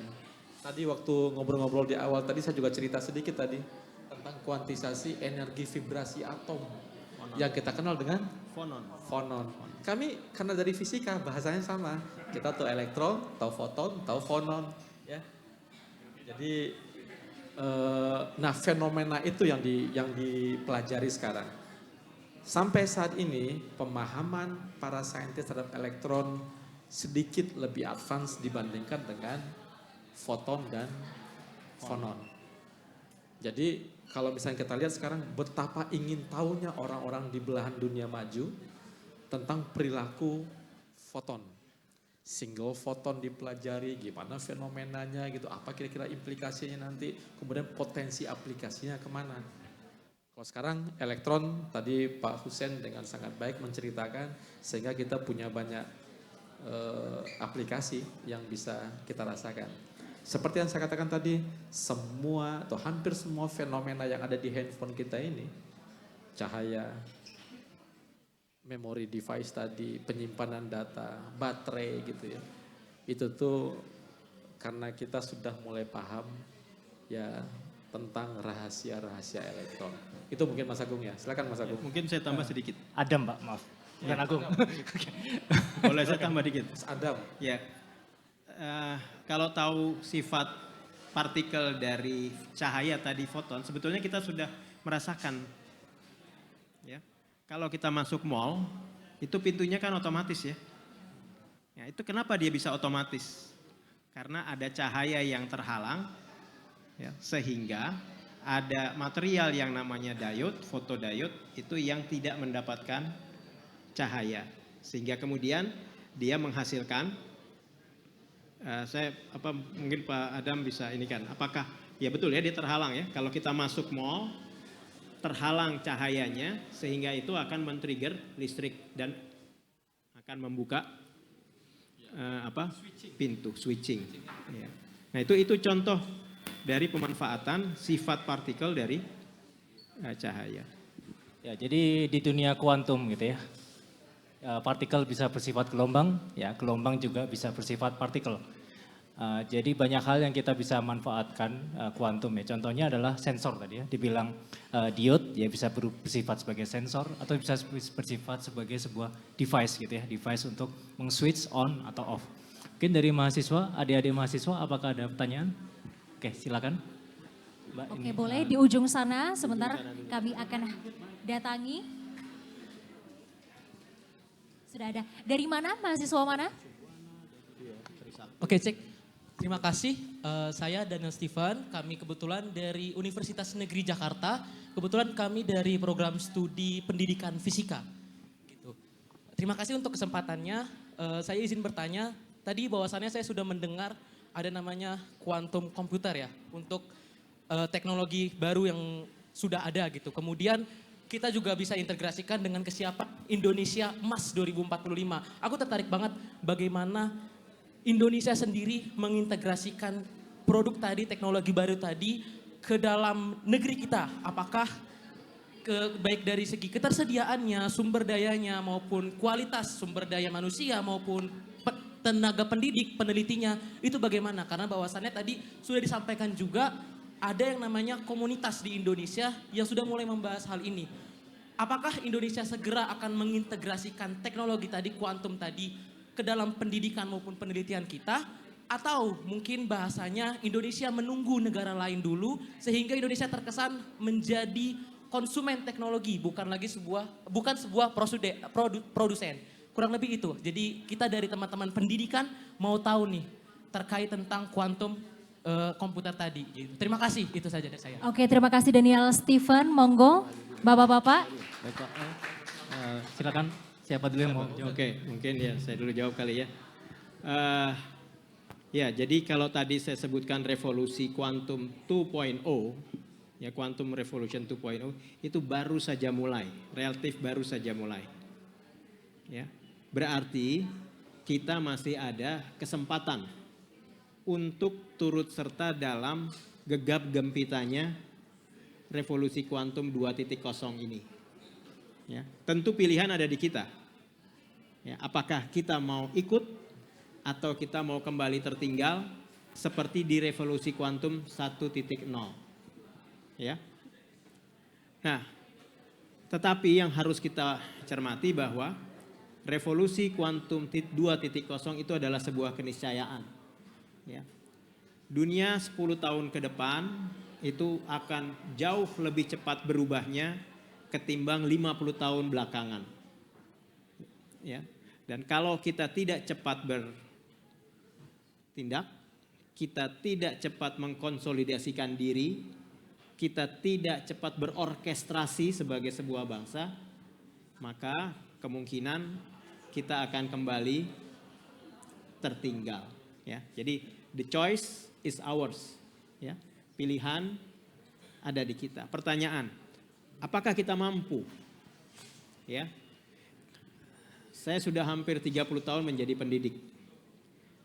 Tadi waktu ngobrol-ngobrol di awal tadi saya juga cerita sedikit tadi tentang kuantisasi energi vibrasi atom yang kita kenal dengan fonon. Kami karena dari fisika bahasanya sama. Kita tahu elektron, tahu foton, tahu fonon, ya. Jadi nah fenomena itu yang dipelajari sekarang. Sampai saat ini pemahaman para saintis terhadap elektron sedikit lebih advance dibandingkan dengan foton dan fonon. Jadi kalau misalnya kita lihat sekarang betapa ingin tahunya orang-orang di belahan dunia maju tentang perilaku foton. Single foton dipelajari, gimana fenomenanya gitu, apa kira-kira implikasinya nanti, kemudian potensi aplikasinya kemana. Kalau sekarang elektron, tadi Pak Hussein dengan sangat baik menceritakan, sehingga kita punya banyak aplikasi yang bisa kita rasakan. Seperti yang saya katakan tadi, semua atau hampir semua fenomena yang ada di handphone kita ini, cahaya, memory device tadi, penyimpanan data, baterai gitu ya. Itu tuh karena kita sudah mulai paham ya tentang rahasia-rahasia elektron. Itu mungkin Mas Agung ya, silakan Mas Agung. Mungkin saya tambah sedikit. Adam Pak, maaf. Bukan Agung. Boleh saya tambah dikit? Mas Adam. Ya, kalau tahu sifat partikel dari cahaya tadi foton, sebetulnya kita sudah merasakan. Ya, kalau kita masuk mall, itu pintunya kan otomatis ya. Ya, itu kenapa dia bisa otomatis? Karena ada cahaya yang terhalang, ya, sehingga ada material yang namanya diode, fotodiode, itu yang tidak mendapatkan cahaya. Sehingga kemudian dia menghasilkan, mungkin Pak Adam bisa ini kan, apakah, ya betul ya dia terhalang ya. Kalau kita masuk mall, terhalang cahayanya sehingga itu akan men-trigger listrik dan akan membuka pintu switching. Ya. Nah itu contoh dari pemanfaatan sifat partikel dari cahaya. Ya, jadi di dunia kuantum gitu ya, partikel bisa bersifat gelombang, ya gelombang juga bisa bersifat partikel. Jadi banyak hal yang kita bisa manfaatkan kuantum ya. Contohnya adalah sensor tadi ya, dibilang diode ya bisa bersifat sebagai sensor atau bisa bersifat sebagai sebuah device gitu ya, device untuk meng-switch on atau off. Mungkin dari mahasiswa, adik-adik mahasiswa apakah ada pertanyaan? Oke, silakan. Mbak, Oke, ini, boleh di ujung sana sebentar kami akan datangi. Sudah ada. Dari mana? Mahasiswa mana? Oke, cek. Terima kasih. Saya Daniel Steven. Kami kebetulan dari Universitas Negeri Jakarta. Kebetulan kami dari program studi pendidikan fisika. Gitu. Terima kasih untuk kesempatannya. Saya izin bertanya. Tadi bahwasannya saya sudah mendengar ada namanya quantum computer ya. Untuk teknologi baru yang sudah ada gitu. Kemudian kita juga bisa integrasikan dengan kesiapan Indonesia Emas 2045. Aku tertarik banget bagaimana Indonesia sendiri mengintegrasikan produk tadi, teknologi baru tadi ke dalam negeri kita? Apakah baik dari segi ketersediaannya, sumber dayanya maupun kualitas sumber daya manusia maupun tenaga pendidik, penelitinya itu bagaimana? Karena bahwasannya tadi sudah disampaikan juga ada yang namanya komunitas di Indonesia yang sudah mulai membahas hal ini. Apakah Indonesia segera akan mengintegrasikan teknologi tadi, kuantum tadi ke dalam pendidikan maupun penelitian kita? Atau mungkin bahasanya Indonesia menunggu negara lain dulu sehingga Indonesia terkesan menjadi konsumen teknologi bukan sebuah produsen. Kurang lebih itu. Jadi kita dari teman-teman pendidikan mau tahu nih terkait tentang kuantum komputer tadi. Gitu. Terima kasih, itu saja dari saya. Oke, terima kasih Daniel Steven. Monggo, Bapak-bapak. Baik Pak, silakan siapa dulu yang mau jawab? Oke, mungkin ya saya dulu jawab kali ya. Ya, jadi kalau tadi saya sebutkan revolusi kuantum 2.0, ya quantum revolution 2.0 itu baru saja mulai, relatif baru saja mulai. Ya, berarti kita masih ada kesempatan untuk turut serta dalam gegap gempitanya revolusi kuantum 2.0 ini. Ya, tentu pilihan ada di kita. Ya, apakah kita mau ikut atau kita mau kembali tertinggal seperti di revolusi kuantum 1.0. Ya. Nah, tetapi yang harus kita cermati bahwa revolusi kuantum 2.0 itu adalah sebuah keniscayaan. Ya. Dunia 10 tahun ke depan itu akan jauh lebih cepat berubahnya ketimbang 50 tahun belakangan. Ya. Dan kalau kita tidak cepat bertindak, kita tidak cepat mengkonsolidasikan diri, kita tidak cepat berorkestrasi sebagai sebuah bangsa, maka kemungkinan kita akan kembali tertinggal. Ya. Jadi the choice is ours. Ya. Pilihan ada di kita. Pertanyaan, apakah kita mampu? Ya. Saya sudah hampir 30 tahun menjadi pendidik.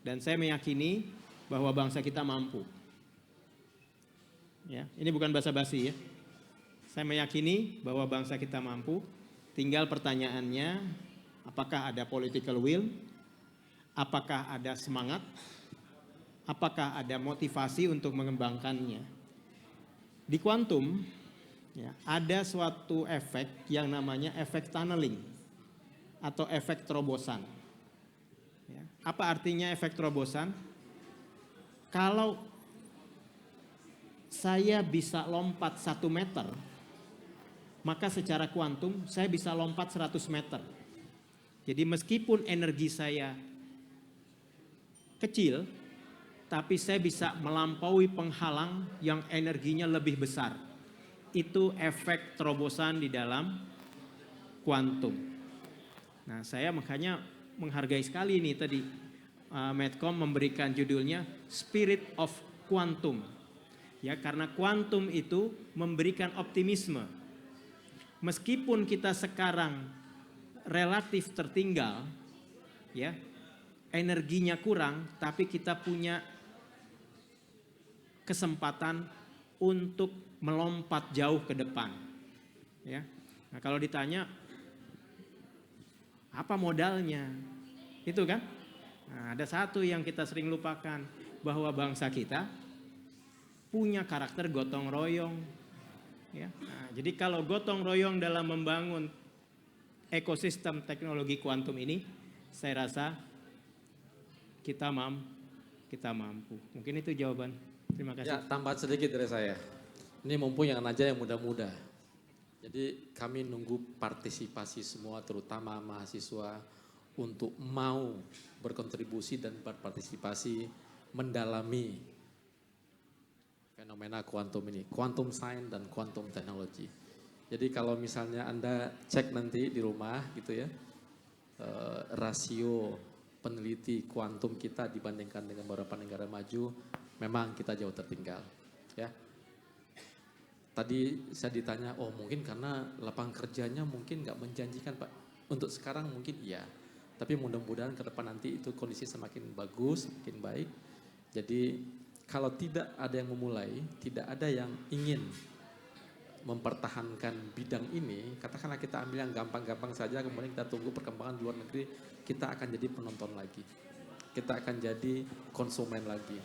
Dan saya meyakini bahwa bangsa kita mampu. Ya, ini bukan basa-basi ya. Saya meyakini bahwa bangsa kita mampu. Tinggal pertanyaannya, apakah ada political will? Apakah ada semangat? Apakah ada motivasi untuk mengembangkannya? Di kuantum ya, ada suatu efek yang namanya efek tunneling atau efek terobosan. Ya, apa artinya efek terobosan? Kalau saya bisa lompat 1 meter, maka secara kuantum saya bisa lompat 100 meter. Jadi meskipun energi saya kecil, tapi saya bisa melampaui penghalang yang energinya lebih besar. Itu efek terobosan di dalam kuantum. Nah, saya makanya menghargai sekali ini tadi Medcom memberikan judulnya Spirit of Quantum. Ya, karena kuantum itu memberikan optimisme. Meskipun kita sekarang relatif tertinggal, ya, energinya kurang, tapi kita punya kesempatan untuk melompat jauh ke depan. Ya. Nah, kalau ditanya apa modalnya? Itu kan? Nah, ada satu yang kita sering lupakan, bahwa bangsa kita punya karakter gotong royong. Ya. Nah, jadi kalau gotong royong dalam membangun ekosistem teknologi kuantum ini, saya rasa kita mampu. Mungkin itu jawaban. Terima kasih. Ya, tambahan sedikit dari saya. Ini mumpung yang aja yang muda-muda. Jadi kami nunggu partisipasi semua, terutama mahasiswa, untuk mau berkontribusi dan berpartisipasi mendalami fenomena kuantum ini, quantum science dan quantum technology. Jadi kalau misalnya Anda cek nanti di rumah gitu ya, rasio peneliti kuantum kita dibandingkan dengan beberapa negara maju, memang kita jauh tertinggal. Ya. Tadi saya ditanya, oh mungkin karena lapangan kerjanya mungkin nggak menjanjikan Pak. Untuk sekarang mungkin iya, tapi mudah-mudahan ke depan nanti itu kondisi semakin bagus, semakin baik. Jadi kalau tidak ada yang memulai, tidak ada yang ingin mempertahankan bidang ini, katakanlah kita ambil yang gampang-gampang saja, kemudian kita tunggu perkembangan di luar negeri, kita akan jadi penonton lagi. Kita akan jadi konsumen lagi.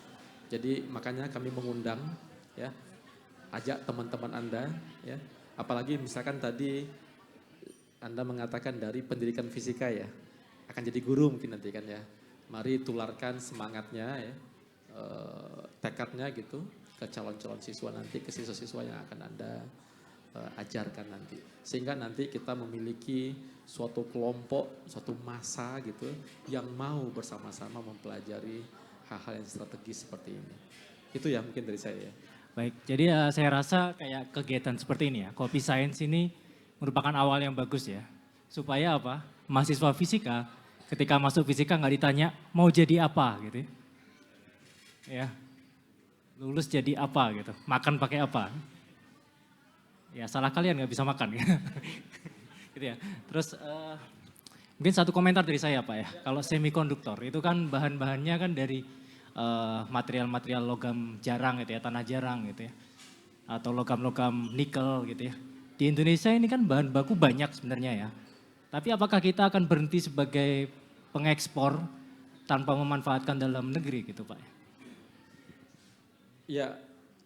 Jadi makanya kami mengundang, ya, ajak teman-teman Anda, ya, apalagi misalkan tadi Anda mengatakan dari pendidikan fisika ya, akan jadi guru mungkin nanti kan ya. Mari tularkan semangatnya ya, tekadnya gitu ke calon-calon siswa nanti, ke siswa-siswa yang akan Anda ajarkan nanti. Sehingga nanti kita memiliki suatu kelompok, suatu masa gitu yang mau bersama-sama mempelajari hal-hal yang strategis seperti ini. Itu ya mungkin dari saya ya. Baik, jadi saya rasa kayak kegiatan seperti ini ya, Kopi Science ini merupakan awal yang bagus ya. Supaya apa? Mahasiswa fisika ketika masuk fisika nggak ditanya mau jadi apa gitu ya. Lulus jadi apa gitu, makan pakai apa. Ya salah kalian nggak bisa makan ya. Gitu ya. Terus mungkin satu komentar dari saya Pak ya. Kalau semikonduktor itu kan bahan-bahannya kan dari material-material logam jarang gitu ya, tanah jarang gitu ya. Atau logam-logam nikel gitu ya. Di Indonesia ini kan bahan baku banyak sebenarnya ya. Tapi apakah kita akan berhenti sebagai pengekspor tanpa memanfaatkan dalam negeri gitu Pak? Ya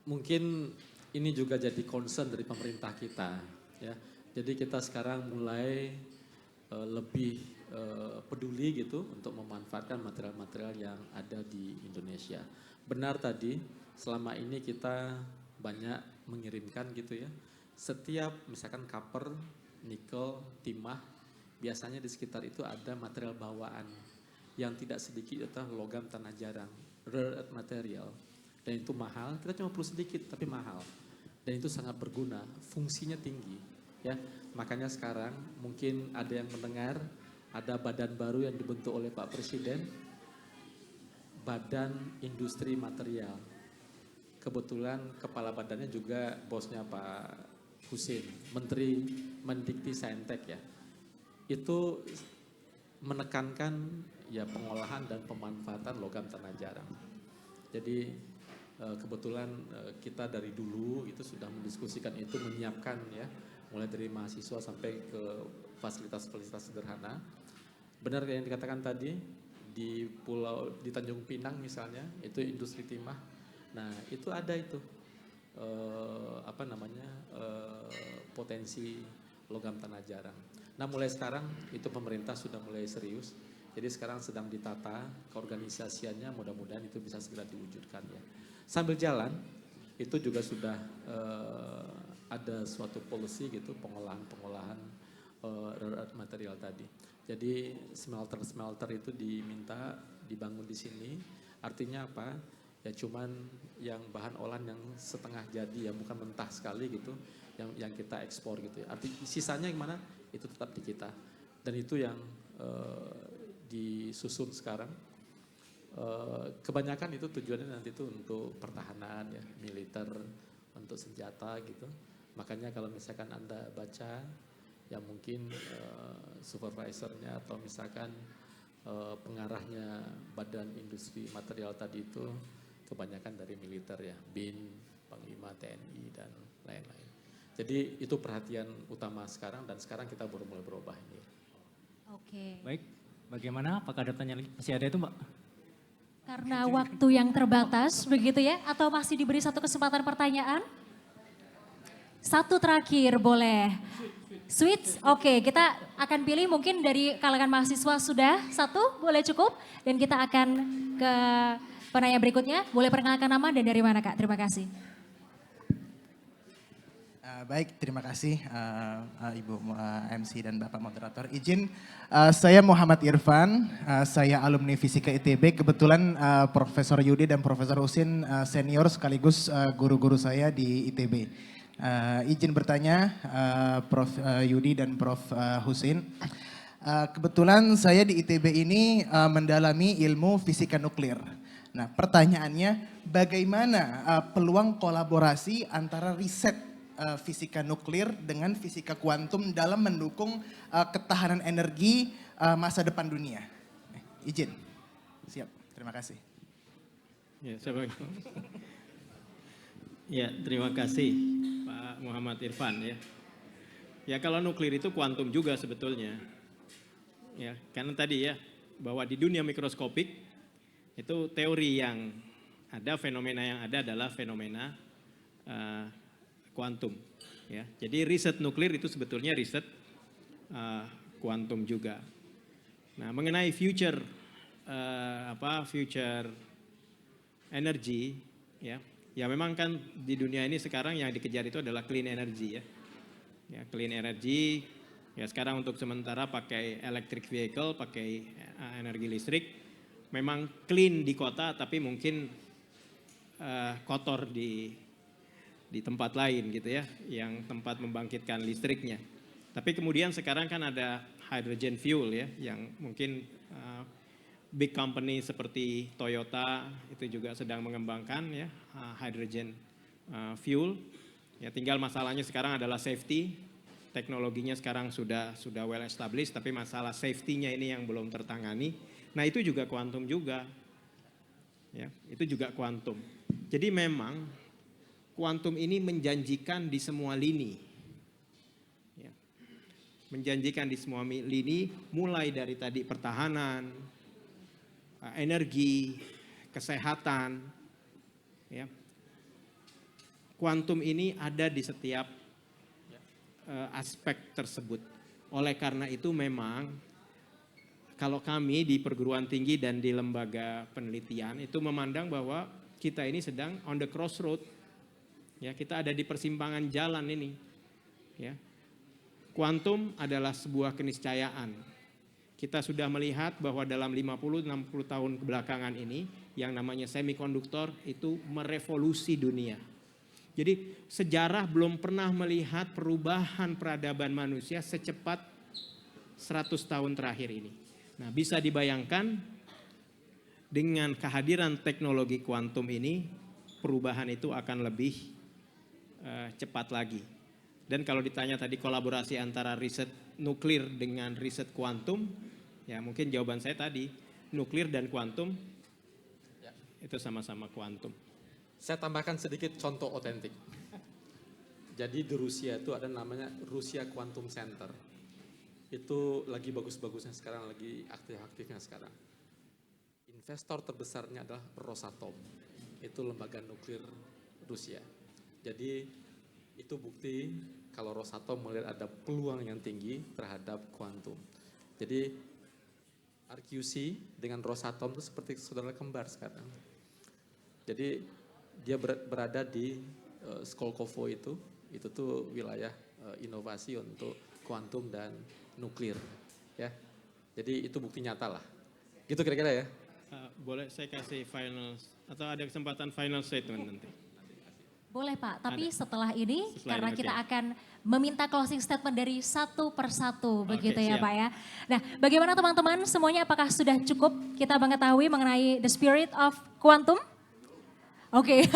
mungkin ini juga jadi concern dari pemerintah kita ya. Jadi kita sekarang mulai lebih peduli gitu untuk memanfaatkan material-material yang ada di Indonesia. Benar tadi, selama ini kita banyak mengirimkan gitu ya. Setiap misalkan copper, nikel, timah, biasanya di sekitar itu ada material bawaan yang tidak sedikit adalah logam tanah jarang, rare earth material. Dan itu mahal, kita cuma perlu sedikit tapi mahal. Dan itu sangat berguna, fungsinya tinggi. Ya, makanya sekarang mungkin ada yang mendengar ada badan baru yang dibentuk oleh Pak Presiden, Badan Industri Material. Kebetulan kepala badannya juga bosnya Pak Husin, Menteri Mendikti Saintek ya. Itu menekankan ya pengolahan dan pemanfaatan logam tanah jarang. Jadi kebetulan kita dari dulu itu sudah mendiskusikan itu, menyiapkan ya, mulai dari mahasiswa sampai ke fasilitas-fasilitas sederhana. Benar yang dikatakan tadi, di Tanjung Pinang misalnya, itu industri timah. Nah itu ada itu, potensi logam tanah jarang. Nah mulai sekarang itu pemerintah sudah mulai serius. Jadi sekarang sedang ditata keorganisasiannya, mudah-mudahan itu bisa segera diwujudkan ya. Sambil jalan itu juga sudah ada suatu policy gitu, pengolahan rare earth material tadi. Jadi smelter itu diminta dibangun di sini. Artinya apa? Ya cuman yang bahan olahan yang setengah jadi ya, bukan mentah sekali gitu, yang kita ekspor gitu ya. Arti sisanya yang mana? Itu tetap di kita. Dan itu yang disusun sekarang. Kebanyakan itu tujuannya nanti itu untuk pertahanan ya, militer, untuk senjata gitu. Makanya kalau misalkan Anda baca ya mungkin supervisornya atau misalkan pengarahnya Badan Industri Material tadi itu kebanyakan dari militer ya, BIN, Panglima TNI dan lain-lain. Jadi itu perhatian utama sekarang dan sekarang kita baru mulai berubah ini. Oke. Baik, bagaimana? Apakah ada pertanyaan lagi? Masih ada itu Mbak? Karena waktu yang terbatas begitu ya, atau masih diberi satu kesempatan pertanyaan? Satu terakhir boleh. Sweets, oke, kita akan pilih mungkin dari kalangan mahasiswa sudah satu, boleh cukup. Dan kita akan ke penanya berikutnya, boleh perkenalkan nama dan dari mana Kak, terima kasih. Baik, terima kasih Ibu MC dan Bapak Moderator. Izin, saya Muhammad Irfan, saya alumni Fisika ITB. Kebetulan Profesor Yudi dan Profesor Husin senior sekaligus guru-guru saya di ITB. Izin bertanya Prof Yudi dan Prof Husin. Kebetulan saya di ITB ini mendalami ilmu fisika nuklir. Nah pertanyaannya, bagaimana peluang kolaborasi antara riset fisika nuklir dengan fisika kuantum dalam mendukung ketahanan energi masa depan dunia? Izin. Siap, terima kasih. Ya, ya, terima kasih Pak Muhammad Irfan ya. Ya kalau nuklir itu kuantum juga sebetulnya. Ya, karena tadi ya bahwa di dunia mikroskopik itu teori yang ada, fenomena yang ada adalah fenomena kuantum. Ya, jadi riset nuklir itu sebetulnya riset kuantum juga. Nah, mengenai future future energy ya. Ya memang kan di dunia ini sekarang yang dikejar itu adalah clean energy ya. Ya, clean energy ya sekarang untuk sementara pakai electric vehicle, pakai energi listrik. Memang clean di kota tapi mungkin kotor di tempat lain gitu ya, yang tempat membangkitkan listriknya. Tapi kemudian sekarang kan ada hydrogen fuel ya, yang mungkin big company seperti Toyota itu juga sedang mengembangkan ya hydrogen fuel. Ya tinggal masalahnya sekarang adalah safety. Teknologinya sekarang sudah well established, tapi masalah safety-nya ini yang belum tertangani. Nah itu juga kuantum juga. Ya, itu juga kuantum. Jadi memang kuantum ini menjanjikan di semua lini. Ya. Menjanjikan di semua lini, mulai dari tadi pertahanan, energi, kesehatan. Ya. Kuantum ini ada di setiap aspek tersebut. Oleh karena itu memang kalau kami di perguruan tinggi dan di lembaga penelitian itu memandang bahwa kita ini sedang on the crossroad. Ya, kita ada di persimpangan jalan ini. Ya. Kuantum adalah sebuah keniscayaan. Kita sudah melihat bahwa dalam 50-60 tahun kebelakangan ini yang namanya semikonduktor itu merevolusi dunia. Jadi sejarah belum pernah melihat perubahan peradaban manusia secepat 100 tahun terakhir ini. Nah, bisa dibayangkan dengan kehadiran teknologi kuantum ini, perubahan itu akan lebih cepat lagi. Dan kalau ditanya tadi kolaborasi antara riset nuklir dengan riset kuantum, ya mungkin jawaban saya tadi, nuklir dan kuantum itu sama-sama kuantum. Saya tambahkan sedikit contoh otentik. Jadi di Rusia itu ada namanya Rusia Quantum Center. Itu lagi bagus-bagusnya sekarang, lagi aktif-aktifnya sekarang. Investor terbesarnya adalah Rosatom. Itu lembaga nuklir Rusia. Jadi itu bukti kalau Rosatom melihat ada peluang yang tinggi terhadap kuantum. Jadi RQC dengan Rosatom itu seperti saudara kembar sekarang. Jadi dia berada di Skolkovo itu tuh wilayah inovasi untuk kuantum dan nuklir, ya. Jadi itu bukti nyata lah. Gitu kira-kira ya. Boleh saya kasih final atau ada kesempatan final statement nanti? Boleh Pak, tapi setelah ini Setelah karena ini, kita oke. akan meminta closing statement dari satu persatu begitu ya siap. Pak ya. Nah bagaimana teman-teman semuanya, apakah sudah cukup kita mengetahui mengenai the spirit of quantum? Oke,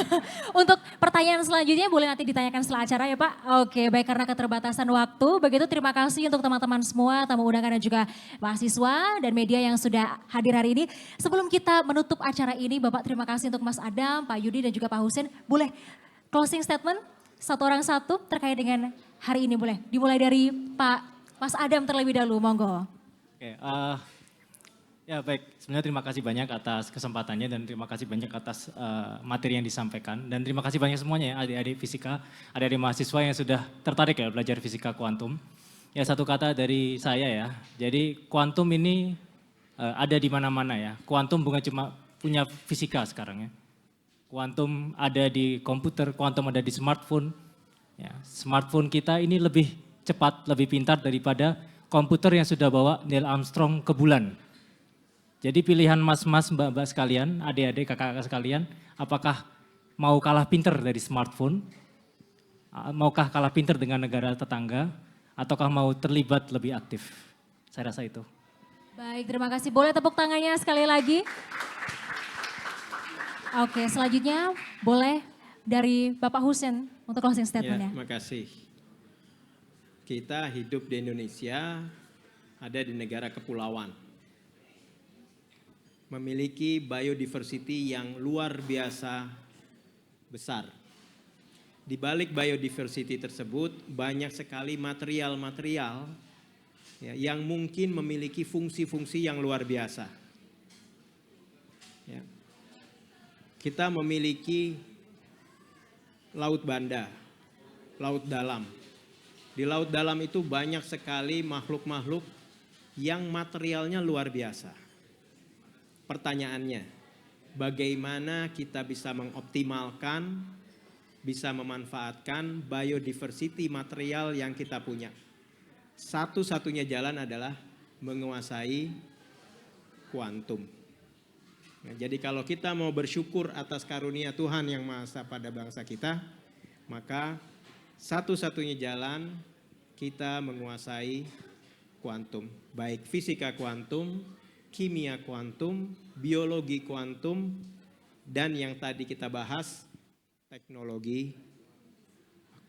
untuk pertanyaan selanjutnya boleh nanti ditanyakan setelah acara ya Pak. Oke, baik, karena keterbatasan waktu, begitu terima kasih untuk teman-teman semua, tamu undangan dan juga mahasiswa dan media yang sudah hadir hari ini. Sebelum kita menutup acara ini, Bapak terima kasih untuk Mas Adam, Pak Yudi dan juga Pak Husin. Boleh closing statement satu orang satu terkait dengan hari ini, boleh? Dimulai dari Mas Adam terlebih dahulu, monggo. Oke, ya baik, sebenarnya terima kasih banyak atas kesempatannya dan terima kasih banyak atas materi yang disampaikan. Dan terima kasih banyak semuanya ya, adik-adik fisika, adik-adik mahasiswa yang sudah tertarik ya belajar fisika kuantum. Ya satu kata dari saya ya, jadi kuantum ini ada di mana-mana ya. Kuantum bukan cuma punya fisika sekarang ya. Kuantum ada di komputer, kuantum ada di smartphone. Ya, smartphone kita ini lebih cepat, lebih pintar daripada komputer yang sudah bawa Neil Armstrong ke bulan. Jadi pilihan mas-mas, mbak-mbak sekalian, adik-adik, kakak-kakak sekalian, apakah mau kalah pinter dari smartphone? Maukah kalah pinter dengan negara tetangga? Ataukah mau terlibat lebih aktif? Saya rasa itu. Baik, terima kasih. Boleh tepuk tangannya sekali lagi. Oke, selanjutnya boleh dari Bapak Husin untuk closing Ya, statement-nya. terima kasih. Kita hidup di Indonesia, ada di negara kepulauan. memiliki biodiversity yang luar biasa besar. Di balik biodiversity tersebut banyak sekali material-material ya, yang mungkin memiliki fungsi-fungsi yang luar biasa. Ya. Kita memiliki laut banda, laut dalam. Di laut dalam itu banyak sekali makhluk-makhluk yang materialnya luar biasa. Pertanyaannya, bagaimana kita bisa mengoptimalkan, bisa memanfaatkan biodiversity material yang kita punya? Satu-satunya jalan adalah menguasai kuantum. Nah, jadi kalau kita mau bersyukur atas karunia Tuhan yang Maha Esa pada bangsa kita, maka satu-satunya jalan kita menguasai kuantum. Baik fisika kuantum, kimia kuantum, biologi kuantum, dan yang tadi kita bahas, teknologi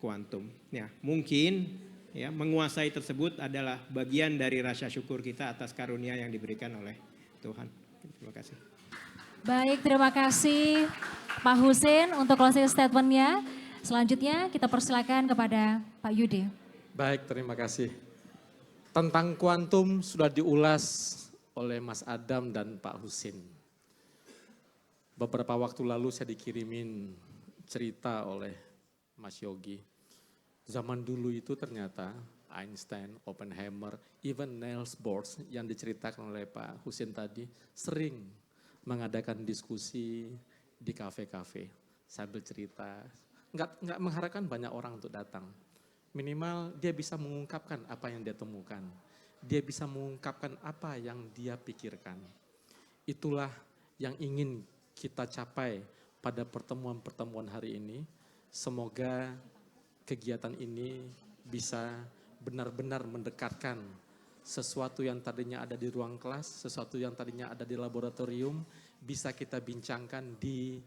kuantum. Ya, mungkin ya, menguasai tersebut adalah bagian dari rasa syukur kita atas karunia yang diberikan oleh Tuhan. Terima kasih. Baik, terima kasih Pak Husin untuk closing statement-nya. Selanjutnya kita persilakan kepada Pak Yudi. Baik, terima kasih. Tentang kuantum sudah diulas oleh Mas Adam dan Pak Husin. Beberapa waktu lalu saya dikirimin cerita oleh Mas Yogi. Zaman dulu itu ternyata Einstein, Oppenheimer, even Niels Bohr yang diceritakan oleh Pak Husin tadi sering mengadakan diskusi di kafe-kafe sambil cerita. Nggak mengharapkan banyak orang untuk datang. Minimal dia bisa mengungkapkan apa yang dia temukan. Dia bisa mengungkapkan apa yang dia pikirkan. Itulah yang ingin kita capai pada pertemuan-pertemuan hari ini. Semoga kegiatan ini bisa benar-benar mendekatkan sesuatu yang tadinya ada di ruang kelas, sesuatu yang tadinya ada di laboratorium, bisa kita bincangkan di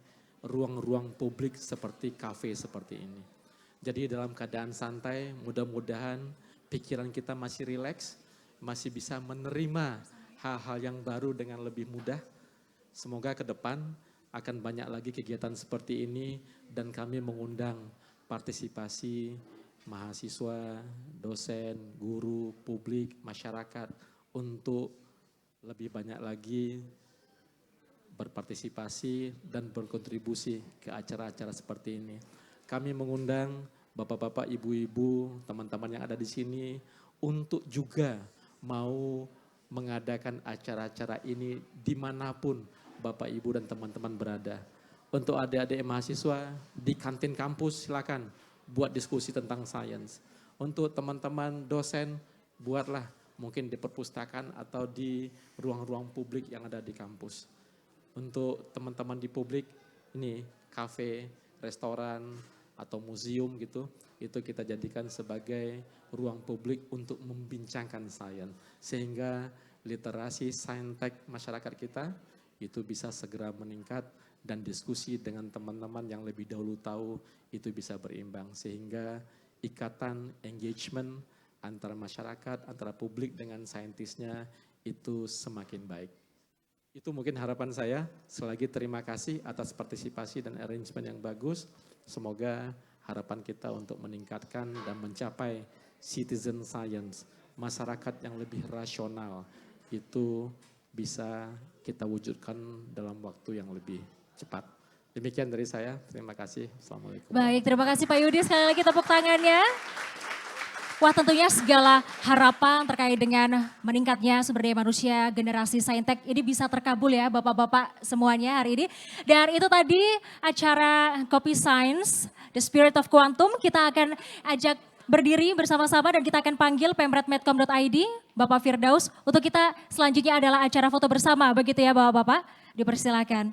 ruang-ruang publik seperti kafe seperti ini. Jadi dalam keadaan santai, mudah-mudahan pikiran kita masih rileks, masih bisa menerima hal-hal yang baru dengan lebih mudah. Semoga ke depan akan banyak lagi kegiatan seperti ini dan kami mengundang partisipasi mahasiswa, dosen, guru, publik, masyarakat untuk lebih banyak lagi berpartisipasi dan berkontribusi ke acara-acara seperti ini. Kami mengundang bapak-bapak, ibu-ibu, teman-teman yang ada di sini untuk juga mau mengadakan acara-acara ini dimanapun Bapak, Ibu, dan teman-teman berada. Untuk adik-adik mahasiswa di kantin kampus silakan buat diskusi tentang sains. Untuk teman-teman dosen buatlah mungkin di perpustakaan atau di ruang-ruang publik yang ada di kampus. Untuk teman-teman di publik ini kafe, restoran, atau museum gitu, itu kita jadikan sebagai ruang publik untuk membincangkan sains. Sehingga literasi saintek masyarakat kita itu bisa segera meningkat dan diskusi dengan teman-teman yang lebih dahulu tahu itu bisa berimbang. Sehingga ikatan engagement antara masyarakat, antara publik dengan saintisnya itu semakin baik. Itu mungkin harapan saya. Selagi terima kasih atas partisipasi dan arrangement yang bagus. Semoga harapan kita untuk meningkatkan dan mencapai citizen science, masyarakat yang lebih rasional, itu bisa kita wujudkan dalam waktu yang lebih cepat. Demikian dari saya, terima kasih. Assalamualaikum. Baik, terima kasih Pak Yudi. Sekali lagi tepuk tangannya. Wah, tentunya segala harapan terkait dengan meningkatnya sumber daya manusia generasi saintek ini bisa terkabul ya Bapak-Bapak semuanya hari ini. Dan itu tadi acara Kopi Science, The Spirit of Quantum. Kita akan ajak berdiri bersama-sama dan kita akan panggil pemretmedcom.id, Bapak Firdaus. Untuk kita selanjutnya adalah acara foto bersama, begitu ya Bapak-Bapak, dipersilakan.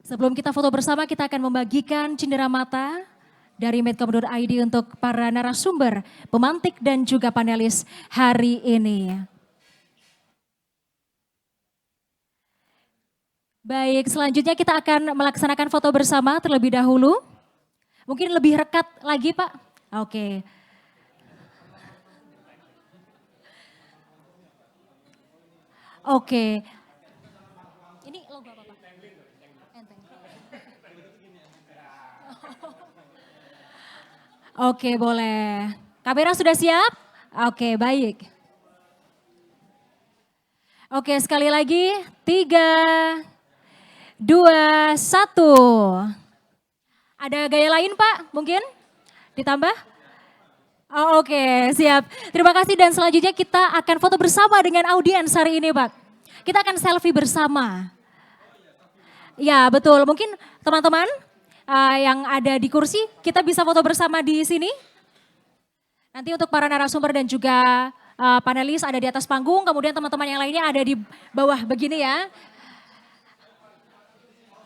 Sebelum kita foto bersama, kita akan membagikan cindera mata dari medcom.id untuk para narasumber, pemantik dan juga panelis hari ini. Baik, selanjutnya kita akan melaksanakan foto bersama terlebih dahulu. Mungkin lebih rekat lagi Pak. Oke. Oke. Ini logo apa Pak? Enteng. Oke boleh. Kamera sudah siap? Oke baik. Oke sekali lagi. 3, 2, 1. Ada gaya lain Pak mungkin? Ditambah? Oh, oke siap. Terima kasih dan selanjutnya kita akan foto bersama dengan audiens hari ini Pak. Kita akan selfie bersama. Ya betul, mungkin teman-teman yang ada di kursi kita bisa foto bersama di sini. Nanti untuk para narasumber dan juga panelis ada di atas panggung, kemudian teman-teman yang lainnya ada di bawah begini ya.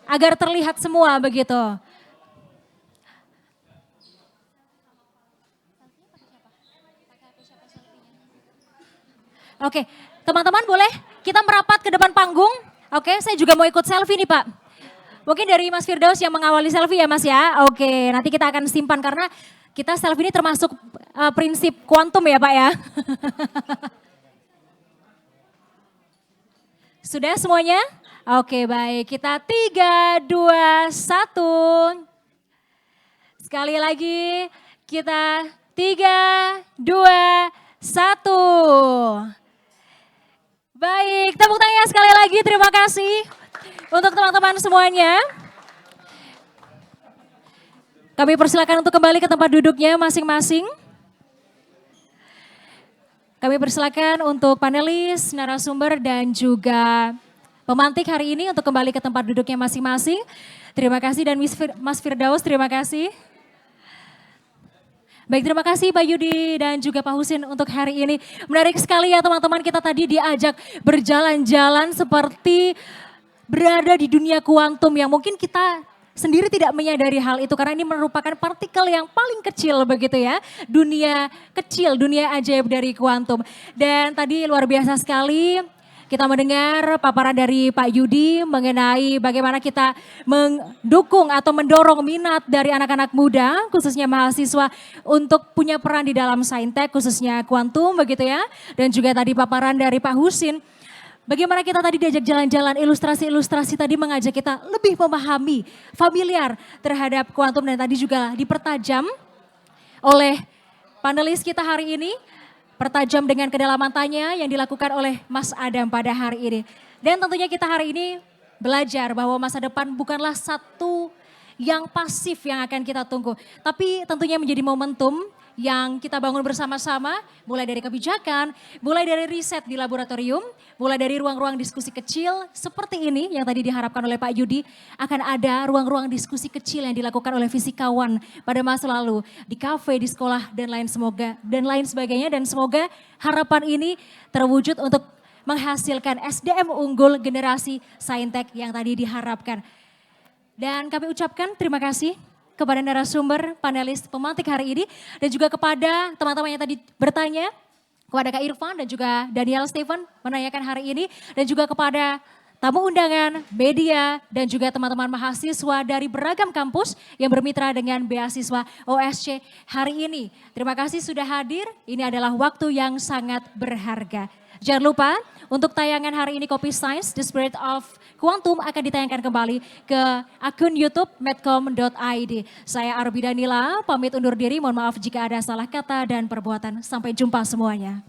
Agar terlihat semua begitu. Oke, teman-teman boleh kita merapat ke depan panggung. Oke, saya juga mau ikut selfie nih Pak. Mungkin dari Mas Firdaus yang mengawali selfie ya Mas ya. Oke, nanti kita akan simpan karena kita selfie ini termasuk prinsip kuantum ya Pak ya. Sudah semuanya? Oke baik, kita 3, 2, 1. Sekali lagi kita 3, 2, 1. Baik, tepuk tangannya sekali lagi, terima kasih untuk teman-teman semuanya. Kami persilakan untuk kembali ke tempat duduknya masing-masing. Kami persilakan untuk panelis, narasumber dan juga pemantik hari ini untuk kembali ke tempat duduknya masing-masing. Terima kasih dan Mas Firdaus, terima kasih. Baik, terima kasih Pak Yudi dan juga Pak Husin untuk hari ini. Menarik sekali ya teman-teman, kita tadi diajak berjalan-jalan seperti berada di dunia kuantum yang mungkin kita sendiri tidak menyadari hal itu karena ini merupakan partikel yang paling kecil begitu ya. Dunia kecil, dunia ajaib dari kuantum. Dan tadi luar biasa sekali kita mendengar paparan dari Pak Yudi mengenai bagaimana kita mendukung atau mendorong minat dari anak-anak muda, khususnya mahasiswa untuk punya peran di dalam saintek, khususnya kuantum begitu ya. Dan juga tadi paparan dari Pak Husin, bagaimana kita tadi diajak jalan-jalan, ilustrasi-ilustrasi tadi mengajak kita lebih memahami, familiar terhadap kuantum dan tadi juga dipertajam oleh panelis kita hari ini. Pertajam dengan kedalaman tanya yang dilakukan oleh Mas Adam pada hari ini. Dan tentunya kita hari ini belajar bahwa masa depan bukanlah satu yang pasif yang akan kita tunggu. Tapi tentunya menjadi momentum yang kita bangun bersama-sama, mulai dari kebijakan, mulai dari riset di laboratorium, mulai dari ruang-ruang diskusi kecil seperti ini yang tadi diharapkan oleh Pak Yudi, akan ada ruang-ruang diskusi kecil yang dilakukan oleh fisikawan pada masa lalu di kafe, di sekolah dan lain sebagainya dan semoga harapan ini terwujud untuk menghasilkan SDM unggul generasi saintek yang tadi diharapkan. Dan kami ucapkan terima kasih kepada narasumber, panelis, pemantik hari ini. Dan juga kepada teman-teman yang tadi bertanya, kepada Kak Irfan dan juga Daniel Steven menanyakan hari ini. Dan juga kepada tamu undangan, media, dan juga teman-teman mahasiswa dari beragam kampus yang bermitra dengan beasiswa OSC hari ini. Terima kasih sudah hadir, ini adalah waktu yang sangat berharga. Jangan lupa untuk tayangan hari ini Kopi Science, The Spirit of Quantum akan ditayangkan kembali ke akun YouTube medcom.id. Saya Arbi Danila, pamit undur diri, mohon maaf jika ada salah kata dan perbuatan. Sampai jumpa semuanya.